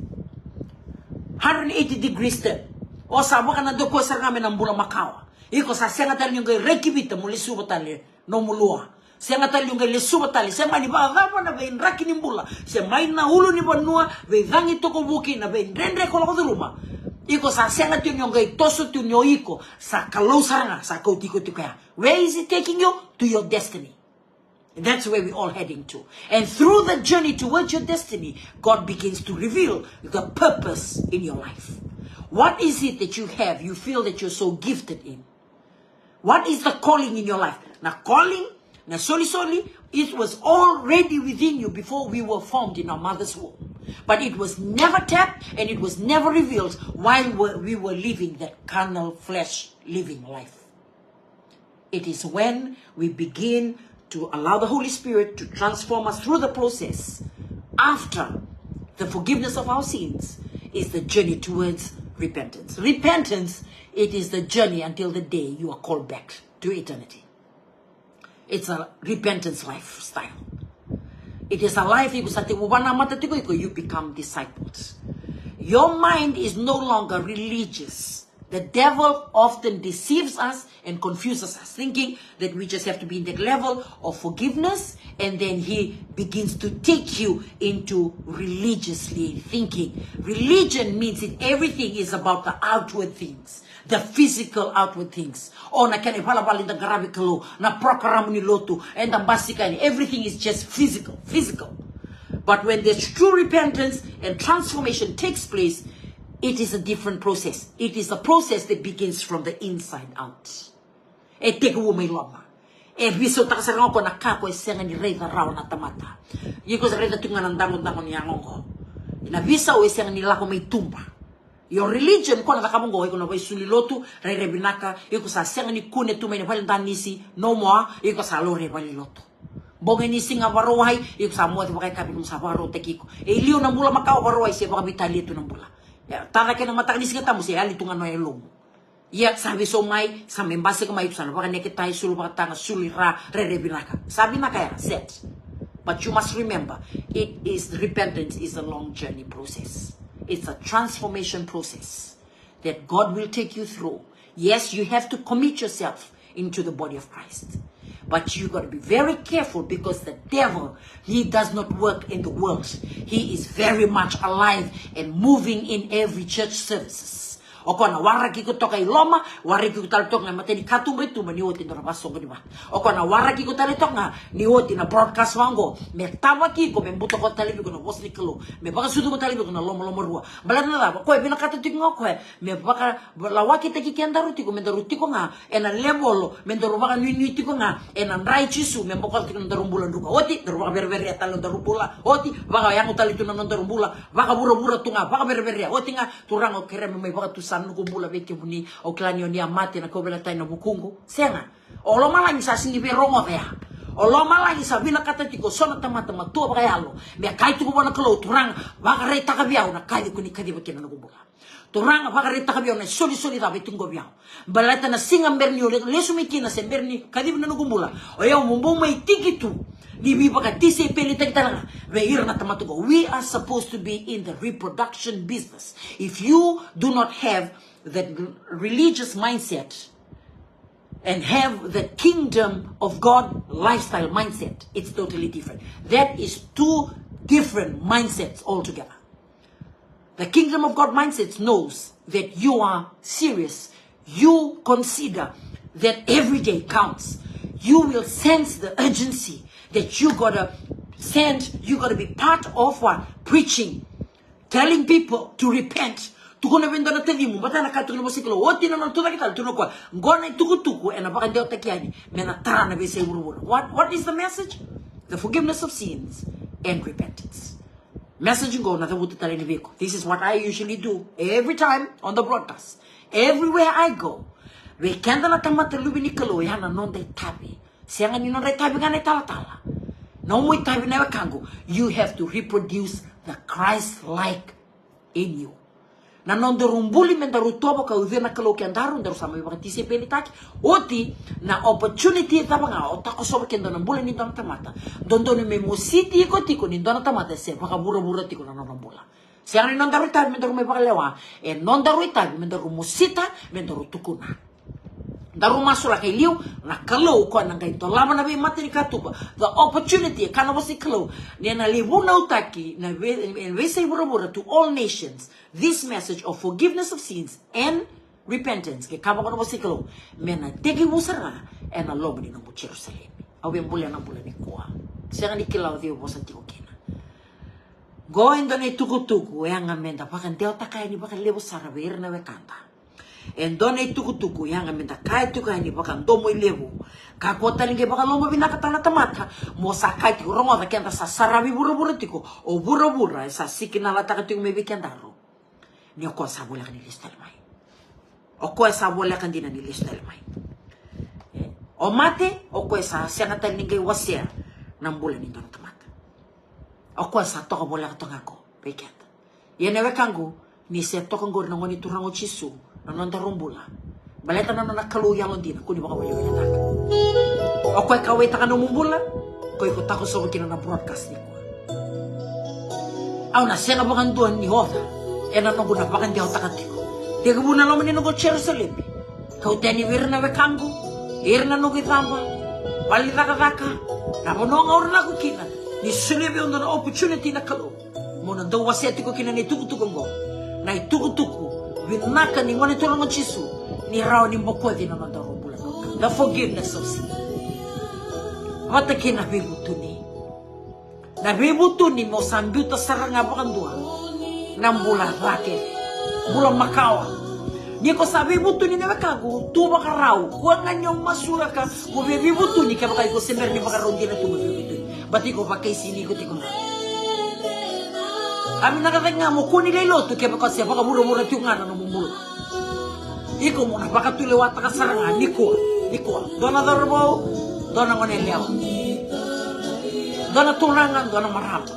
180 degrees step. O sa waka na doko sarangame na mbula makawa. Iko sa senga tali yung rekibita muli suba tali. No mulua. Senga tali yung le suba tali. Senga ni ba gapa na vein raki ni mbula. Se mai na hulu ni banua. Vedangi toko buki na vein rendre ko lako rumah. Iko sa senga tu yung toso tu nyo iko. Sa kalau saranga. Sa kau tiko kaya. Where is it taking you? To your destiny. And that's where we're all heading to. And through the journey towards your destiny, God begins to reveal the purpose in your life. What is it that you have, you feel that you're so gifted in? What is the calling in your life? Now calling, now soli, it was already within you before we were formed in our mother's womb. But it was never tapped and it was never revealed while we were living that carnal flesh living life. It is when we begin to allow the Holy Spirit to transform us through the process after the forgiveness of our sins is the journey towards repentance. Repentance, it is the journey until the day you are called back to eternity. It's a repentance lifestyle. It is a life you become disciples. Your mind is no longer religious. The devil often deceives us and confuses us, thinking that we just have to be in that level of forgiveness, and then he begins to take you into religiously thinking. Religion means that everything is about the outward things, the physical outward things. Oh, na kani pala pala na garabi kalo, na program ni lotu, and the basically everything is just physical. But when there's true repentance and transformation takes place, it is a different process. It is a process that begins from the inside out. E teka wo may loma. E biso ta sarang ko nakako senga ni reza raw na tamata. Yiko sa reza tunga ng dangon ni angongo. Ina bisa o senga ni lako may tumba. Your religion ko na kamongo ko na bay sulilotu re binaka yiko sa senga ni kune tumay na palantanisi no mo yiko sa lore baliloto. Bongin ni singa warohay yiko sa mo at bakay kapit mo sa waro tekiko. E liyo na mula makao warohay siya baka bitali ito ng bula. Ya, tara ka ng matakinis ka tamo siya, alitungan mo yung lomo. Ya, sabi so may, sa membase ka may ipsan, baka nekitay sulu baka tanga sulira, re-rebinaka. Sabi na kaya, set. But you must remember, repentance is a long journey process. It's a transformation process that God will take you through. Yes, you have to commit yourself into the body of Christ. But you got to be very careful because the devil, he does not work in the world. He is very much alive and moving in every church services. Oko na waraki ko toka iloma, waraki ko talitok na mateni katumbre tu maniwoti na rabaso ko diba. Oko na waraki ko talitok na niwoti na broadcast wango. Me tawaki ko me buto ko talibi ko na bos ni kalo. Me baka sudu ko talibi ko na lomo rua. Balad na ba ko e binakata tik ngoko e. Me baka lawaki teki kendaruti ko me daruti ko nga e na lebolo me daru baka nuiti ko nga e na rai chisu me baka tik na darumbulan duka. Oti daru baka berberi atalo darumbula. Oti baka yang utalitu na darumbula. Baka bura tunga baka berberi. Oti nga turang o kere me baka tusa nukubula beke buni o klanyo ni amate na kobela tayo na bukungu senga olo malangi sa singi berongo ya olo malangi sa bina kata tiko sona tamata matua bakayalo me kai tuko bona kalo turang baka reta kabiao na kai kuni kadi bakena na kubuka turang baka reta kabiao na soli da betungo biao balata na singa berni ole lesu mikina se berni kadi na kumbula o ya mumbo mai tikitu we are supposed to be in the reproduction business. If you do not have that religious mindset and have the kingdom of God lifestyle mindset, it's totally different. That is two different mindsets altogether. The kingdom of God mindset knows that you are serious. You consider that every day counts. You will sense the urgency that you gotta be part of what? Preaching, telling people to repent. What is the message? The forgiveness of sins and repentance. Message go na this is what I usually do every time on the broadcast. Everywhere I go. We can't you have to reproduce the Christ-like in you. na non darumbuli men daru tobo ka udena kalau kian daru daru sama baka tisi peli taki oti na opportunity tabanga otako soba kian dona bula ni dona tamata don dona me mositi ko tiko ni dona tamata se baka bura tiko na non bula siang ni non daru tabi men daru me baka lewa e non daru tabi men daru mosita men daru tukuna daru masula kay liu na kalau ko nang kay to lama na be materi katupa the opportunity kana bosi kalau ni na libu na utaki na we say bura to all nations this message of forgiveness of sins and repentance ke kaba kono bosi kalau mena tegi musara and a lobo ni no Jerusalem au be mbule na mbule ni kwa sera ni kilau dio bosa tiko kena go indone tuku yang amenda pakan teo takai ni pakan lebo saraber na we kanta endone tuku yang amenda kai tuku ni pakan domo ilevu ka kota ninge pakan lomba binaka tana tamata mo sakai tiku rongo da kenta sa sarabi bura tiko o bura sa sikina la taka tiku mebe kendaro ni ko sa bola kan listel mai o ko sa bola kan dina ni listel mai o mate o ko sa sianga tan ninge wasia nam bola ni don tamata o ko sa to bola ka tonga ko peketa yene we kangu ni se to ko ngor ngoni turango chisu non tarumbula baleta na kalu yang ondina kuni baka wali wala taka o ko ka we taka no mumbula ko ko tako so kina na broadcast ni ko au na senga bakan tuan ni hoda ena no guna bakan dia taka tiko dia guna lo menino go Jerusalem kau tani wirna we kangu irna no gitamba bali taka na bono ngor na ko kina ni sulebe on na opportunity na kalu mo na do waseti ko kina ni tuku ngo na tuku vinaka ni ngone tulungo chisu ni rao ni mbokodi na mandaro bula the forgiveness of sin wata kina bibutuni mo sambuta saranga bakandua nambula rake bula makawa ni ko sabi butuni na bakagu tu bakarau ko nganyong masura ka ko bibutuni ka bakay ko semer ni bakarondi na tu bibutuni bati ko bakay sini ko tiko kami nakatanga mo kuni lelo to kaya kasi baka mura tiungana no mumulu iko mo na baka tulewata ka saranga niko dona darbo dona ngoneleo dona turangan dona marap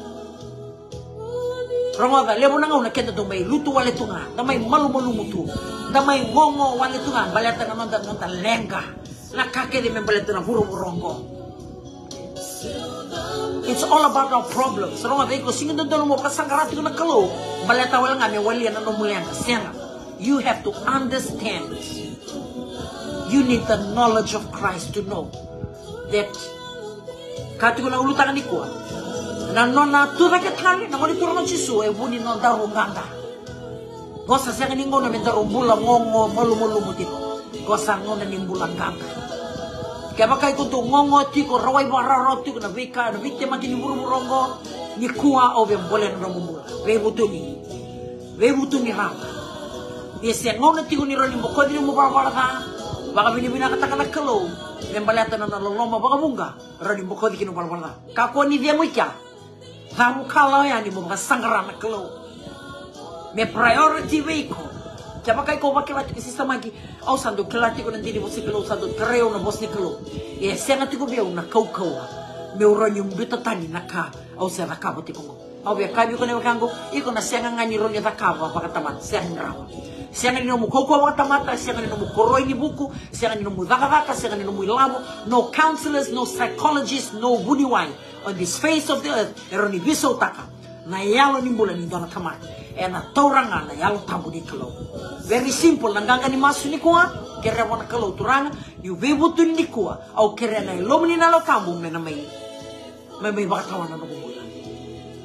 rongoda lebo nanga una kenda do mai lutu wale tunga da mai malu mutu da mai ngongo wale tunga baleta na nonda lenga na kake de membaleta na rongo. It's all about our problems. Ronga dai ko singin do mo kasangkarati ko na kalo. Baleta wala nga me wali na no mulyanga. Siya. You have to understand. You need the knowledge of Christ to know that kati ko na ulutan ni ko. Na nona tuwa ke tali na ngoni turno chisu e buni no daru nganda. Gosa siya ni ngona me daru bula ngongo malu mutiko. Gosa ngona ni bula nganda. Kaya bakay ko to ngongo tiko rawai bararo tiko na vika na viktima kini murongo ni kuwa o bembole na mumula webutuni rama dia se ngona tiko ni roni mo kodri mo barabara baka binibina kataka na kalo nembalata na loloma baka bunga roni mo kodri kino barabara kako ni dia mo ikya tamu kala ya ni mo baka sangara na kalo me priority veiko Kaya kay ko bakilati kasi sa magi au sando kilati ko nandini mo si kalo sando treo na bos ni kalo e senga tiko biau na kau me urani mbita tani naka au sa rakabo tiko au be kabi ko ne kango iko na senga ngani roni rakabo pakatamat senga senga ni mo koko wakatamata senga ni mo koroi ni buku senga ni mo daka senga ni mo ilamo no counselors no psychologists no budiwai on this face of the earth eroni biso taka na yalo ni mbula ni dona tamat na tauranga na yalo tabu di kalo very simple nanganga ni masu ni kuwa kere wana kalo turanga you bebutu ni kuwa au kere na ilomni na lo kambu mena mai baka tawana no mbula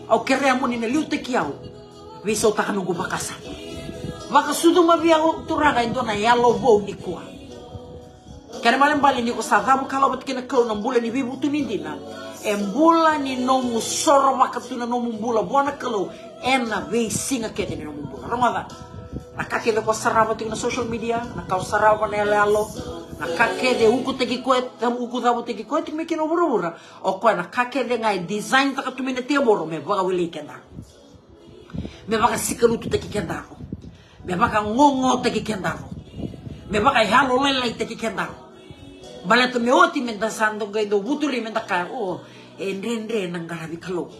au kere amuni na liu tekiau viso taka nungu bakasa baka sudu mabia turanga indona yalo bo ni kuwa kere malembali ni ko sadamu kalo batkina kalo na mbula ni bebutu ni dina embula ni nomu soro makatuna nomu mbula buana kalo ena ve singa kete ni nomu mbula ronga nakake de ko sarava na social media nakau sarava na lalo nakake de uku tegi koet tam uku dabu tegi koet me kino burura o ko nakake de ngai design taka tumina te boro me baga wili kenda me baga sikalu tu tegi kenda me baga ngongo tegi kenda me baga halo lelai tegi kenda Balato me oti menda sando gaido buturi menda ka o e nendre nangarabi kalo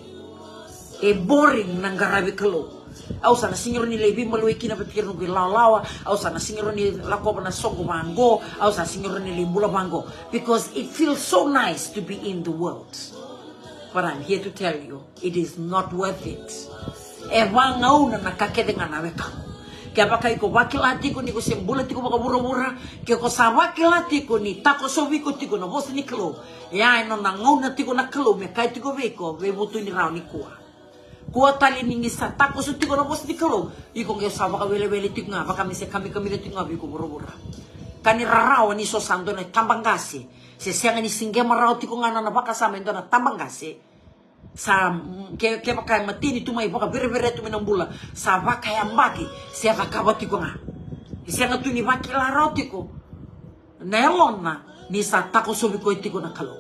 e boring nangarabi kalo au sana singiro ni lebi malwe kina petir no lawa au sana singiro ni lako na songo bango au sana singiro ni limbula bango, because it feels so nice to be in the world, but I'm here to tell you it is not worth it. E wanga una nakake dengan nawe kamu kaya baka iko wakilati ko ni ko sembula tiko baka bura-bura kaya ko sa wakilati ko ni tako sobi ko tiko na boss ni klo ya ino na ngauna tiko na klo me kai tiko veko ve butu ni rao ni kuwa tali ni sa tako so tiko na boss ni klo iko kaya sa baka wele tiko nga baka mise kami tiko nga viko bura-bura kani rarao ni so sando na tambangasi se sianga ni singe marao tiko nga na baka sa mendo na tambangasi sa ke baka matini tu mai baka bere tu menambula sa baka yang baki sia baka batiko nga sia nga tu ni baki la rotiko nelona ni sa tako sobi ko tiko na kalo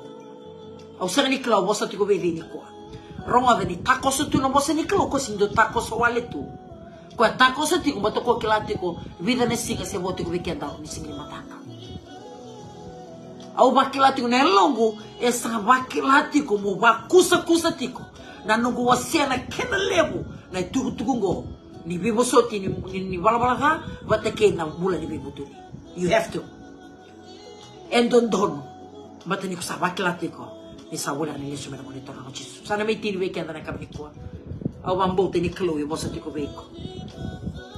au sa ni kalo bosa tiko be ni ko ronga ni tako so tu no bosa ni kalo ko sindo tako so wale tu ko tako so tiko bato ko kilatiko vida ne singa se botiko be kenda ni singi mataka au bakilati ko nelongo esa bakilati ko mo bakusa tiko na nungu wasiana kena lebu na tugu ngo ni bibo soti ni bala ha batake na mula ni bibo tu you have to and don batani ko sa bakilati ko ni sa wala ni Yesu mena monitor na Yesu sana may tini weekend na kami ko au bambo tini kalo yo bosa tiko beko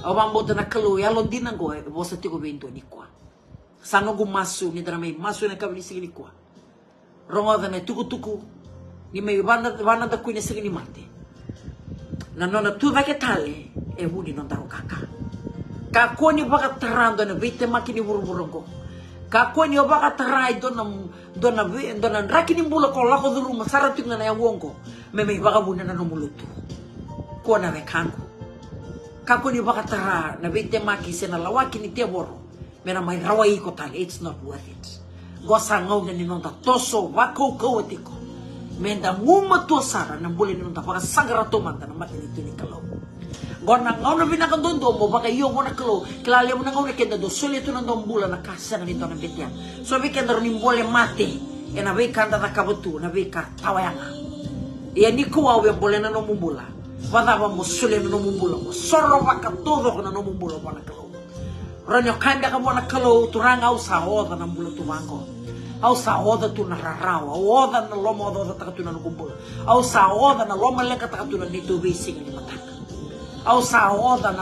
au bambo na kalo ya londin ngo bosa tiko bento ni ko sano gumasu ni drama masu na kabili sigini kwa ronga na tuku ni me bana da kuine sigini mate na nona tu va che tale e vuni non daro kaka kakoni baka tarando na vite makini buruburongo kakoni baka tarai dona rakini mbula ko lako dulu masara tinga na wongo me baka buna na mulutu ko na vekango kakoni baka tara na vite maki sena lawaki ni teboro mena mai rawa iko tali, it's not worth it. Gosa ngau ni nonta toso wako kawatiko. Menda nguma to sara nang boleh nonta baka sagara to manta na mati ni tini kalau. Gona ngau na binakan dondo mo baka iyo mo na kalau. Kilala mo na ngau na kenda do soli to nandong bula na kasa na nito na betian. So bi kenda rin boleh mati. E na bi kanda na kabutu na bi ka tawayanga. E ni kuwa we boleh na nomumbula. Wada ba mo soli na nomumbula mo. Soro baka todo ko na nomumbula mo na kalau. Ranyo kanda ka mo na kalo turanga au sa oda na mbula tumango. Au sa oda tu na rarawa. Oda na loma oda taka tu na nukumbula. Au sa oda na loma leka taka tu na nito bising ni mataka. Au sa oda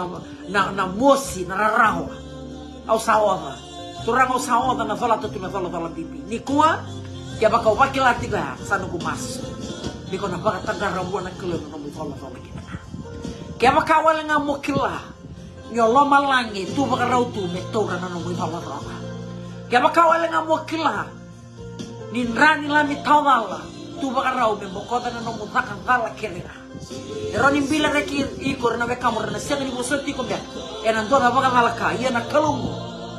na mosi na rarawa. Au sa oda. Turanga au sa oda na thola tu na thola bibi. Ni kuwa kaya baka wakilati ka sa nukumas. Ni ko na baka tagarawa na kalo na mu thola kita. Kaya baka wala nga mo kila. Nyolo malangi tu baka rau tu metora na nungui hawa roka. Kaya baka wala nga mo kila. Ninrani lami tawala. Tu baka rau me mokota na nungu takang kala kirira. Pero nimbila reki ikor na bekamura na siya ni musoti ko bia. E nandora baka halaka. Iya na kalungu.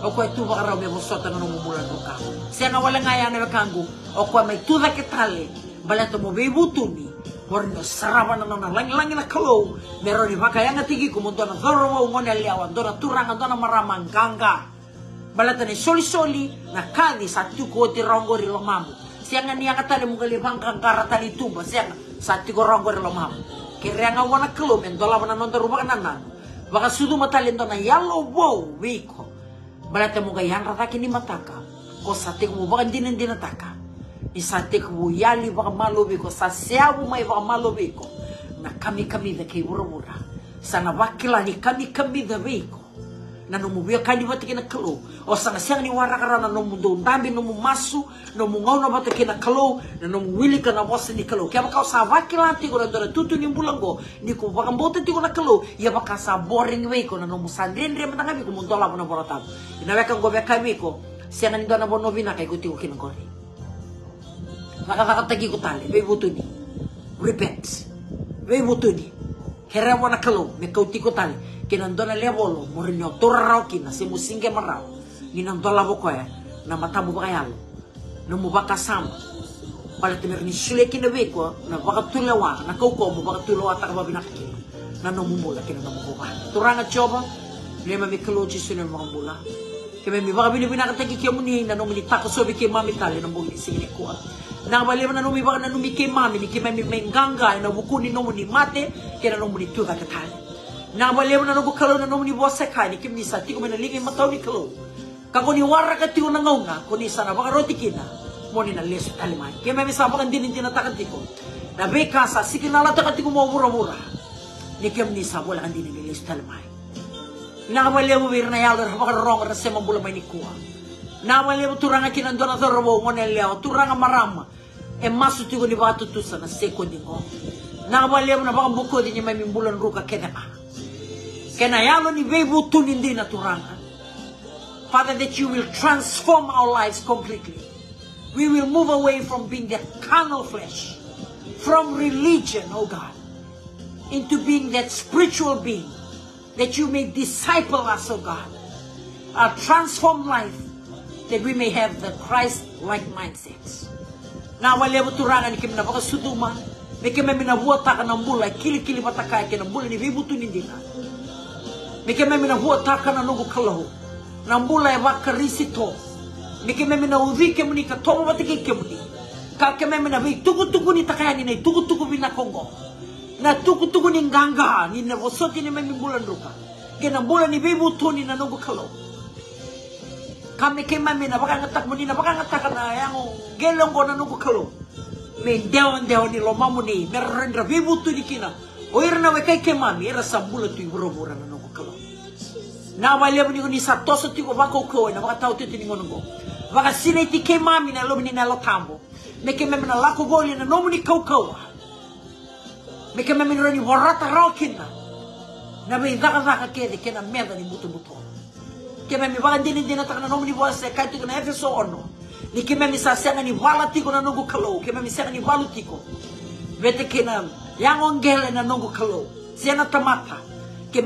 O kwa tu baka rau me musota na nungu mula roka. Siya nga wala nga yan na bekangu. O kwa may tuda kitale. Balato mo bebutuni. Warno sarawan na nona langi na kalau meron ni baka yang tigi kumunto na doro mo ngone liawan dona turang dona maramang ganga balata ni soli na kani satu ko ti rongo ri lomamu sianga ni akata ni mugali bangkang karata ni tumba sianga satu ko rongo ri lomamu kiranga wana kalau men dola wana nonto ruba kanan baka sudu matalin dona yalo wow wiko balata mo gayang rataki ni mataka ko sate mo baka dinin dinataka isate ko yali baka malobi ko sa siabu mai baka malobi ko na kami da kay bura sana wakila ni kami da beko na numubia kani bati kina kalo o sana siang ni wara karana nomundo ndambi nomu masu nomu ngau na bati kina kalo na nomu wili kana bosa ni kalo kaya baka sa wakila ti ko na dora tutu ni bulango ni ko baka mbota ti ko na kalo ya baka sa boring beko na nomu sandren re matanga beko mundola na borata ina weka ngo beka beko siang ni dona bonovina kay kuti ko kina gori nakakatagi ko tali, may buto ni. Repent. May buto ni. Kera mo na kalo, may kauti ko tali. Kinando na lewolo, mo rin yung turaraw kina, si musingge maraw. Ginandola mo ko na mata mo ba kayalo. Na mo ba kasama. Palit na rin sule kinabi ko, na baka tulawa, na kauko mo baka tulawa takaba binakakino. Na namumula, kinanamukuha. Turanga choba, lima may kalochi sunan mga mula. Kaya may baka binibinakatagi kaya mo ni, na numili tako sobi kaya mami tali, na muli sige kuha. Nangabali na numi baka na numi kay mami ni kay may ganga na bukuni no ni mate kaya na numi tuga katali Na baliam na nugo kalau na nomni bosa kai ni kim ni sa tiko mena lingi matau ni kalau. Kako ni warra ka tiko na ngauna ko ni sana baka roti kina. Moni na lesu talimai. Kaya may sa baka dinin tinatakan tiko. Na beka sa sikinala taka tiko mo mura-mura. Ni kim ni sa bola andinin ni lesu talimai. Na baliam mo bir na yalo baka rong rasa mambula may ni kuwa. Na baliam turanga kinandona thorobo ngone leo turanga marama. E masu tiko ni baka tutusa na seko dingo. Na baliam na baka buko din may mimbulan ruka kenema. Kena yalo ni vebu tunindi na turanga. Father, that you will transform our lives completely. We will move away from being that carnal flesh, from religion, oh God, into being that spiritual being, that you may disciple us, oh God, a transformed life, that we may have the Christ-like mindsets. Na walebu turanga ni kimna baka suduma, may kime minabuata ka ng bulay, kili-kili patakaya ka ng bulay ni vebu tunindi na. Mike memi na huwa taka na nugu kalahu. Na mbula ya waka risito. Mike memi na udhike muni ka tomo batikike muni. Kake memi na vei tuku-tuku ni takayani na tuku-tuku vina Kongo. Na tuku-tuku ni nganga ni na vosoti ni memi mbula nruka. Kena mbula ni bebu tuni na nugu kalahu. Kame ke memi na baka ngatak muni na baka ngatak na yango gelongo na nugu kalahu. Me ndeo ni lomamu ni merendra bebu tuni kina. Oira na wekai ke mami era sambula tu iburo-bura na nugu kalahu. Na wale ni ko ni sa toso tiko bako ko na baka tao titi ni ngongo baka sine ti ke mami na lo ni na lo tambo me ke memi na lako goli na nomu ni kau me ke memi ni warata rokina na be daka ke de ke na merda ni buto ke memi baka dini tak na nomu ni boase kai tiko na efeso ono ni ke memi sa senga ni wala tiko na nungu kalau ke memi senga ni walu tiko vete ke na yang ongele na nungu kalau sena tamata. The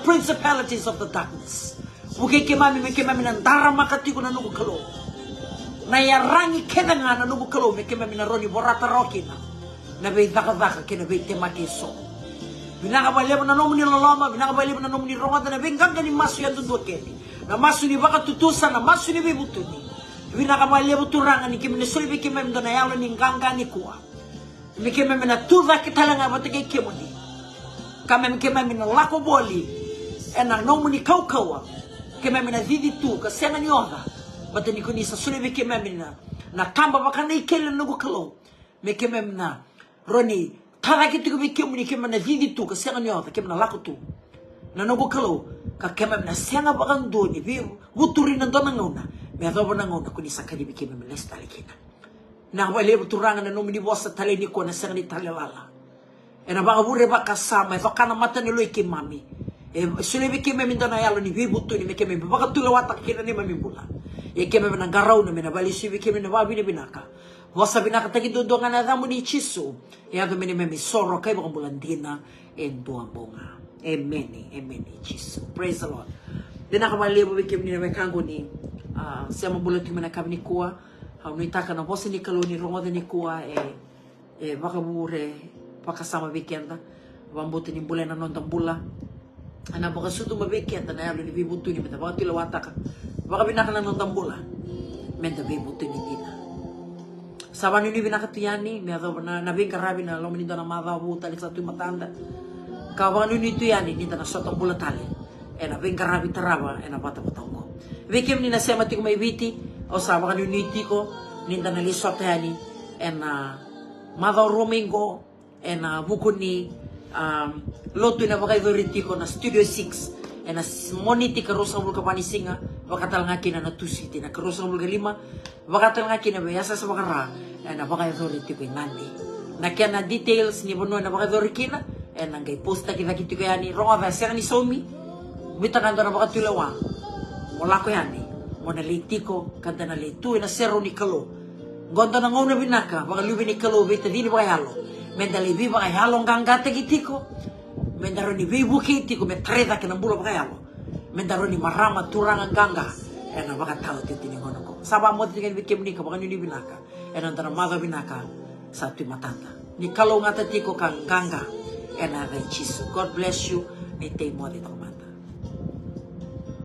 principalities of the darkness. Na yarangi kenanga na nugu kalo me kemami na roni borata rokina. Na be daka kena be temake so. Binaka balebo na nomu ni loloma, binaka balebo na nomu ni rongata na benganga ni masu ya tundu keni. Na masu ni baka tutusa na masu ni bebutuni. Binaka balebo turanga ni kemene solibe kemami na yalo ni nganga ni kuwa. Mikeme na tuva kitalanga batike kemoni. Kame mikeme na lako boli. Ena nomu ni kaukawa. Keme na zidi tu ka senga ni onda. Bata ni kuni sa sule mikeme na kamba bakana ikele nugu kalo. Mikeme na roni tara kitu mikeme keme na zidi tu ka senga ni onda keme na lako tu. Na nugu kalo ka keme na senga bakando ni bi wuturi na dona ngona. Me adobo na ngona kuni sa kadi mikeme na stalikina. Na wale buturangan na nomu ni bosa tale ni ko na senga ni tale lala. E na baka bure baka sama e baka na mata ni loy ki mami. E sule bi keme minda na yalo ni bibutu ni mekeme baka tulawata kina ni mami bula. E keme na garau na mena bali si bi keme na babi ni binaka. Wasa binaka tagi dodongan na damu ni chisu. E ato meni memi soro kay baka bulandina en tuang bunga. Amen. Amen. Chisu. Praise the Lord. Dinaka malibu bi keme ni mekango ni siya mabulati mana kami ni kuwa. Nuitaka na bosi ni kalau ni rongoda ni kuwa baka bure baka sama weekenda wambote ni bula na nonton bula ana baka sudu ma weekenda na yalo ni bibutu ni meta baka tilawata ka baka binaka na nonton bula menda bibutu ni dina sabani ni binaka tuyani me ado na binka rabi na lo menido na mava buta ni satu matanda ka baka ni tuyani ni na sotong bula tali na binka rabi taraba na bata patongo weekend ni na sema tiko may biti o sama kan unity ko ninda na lisot yani Mother Romingo buku ni lotu na bakay veriti ko na Studio 6 moniti ka rosang bulka panisinga bakatal nga kina na tusiti na karosang bulka 5 bakatal nga kina bayasa sa bakara bakay veriti ko nandi na kaya na details ni bono na bakay veriti kina ngay posta kita kito kaya ni ronga vasa ni somi bitakan na bakatulawa wala ko yani Mona leitiko kanta na leitu na sero ni kalo. Gondo na ngona binaka baka lubi ni kalo beta dini baka halo. Menda lebi baka halo ngangate gitiko. Menda roni bibu kitiko me treda ke nambulo baka halo. Menda roni marama turanga ganga. Ena baka tao titi ni ngono ko. Saba mo titi kan bikim ni ka baka ni binaka. Ena antara mother binaka satu matata. Ni kalo ngata tiko kang ganga. Ena rai chisu. God bless you. Ni te mo dito.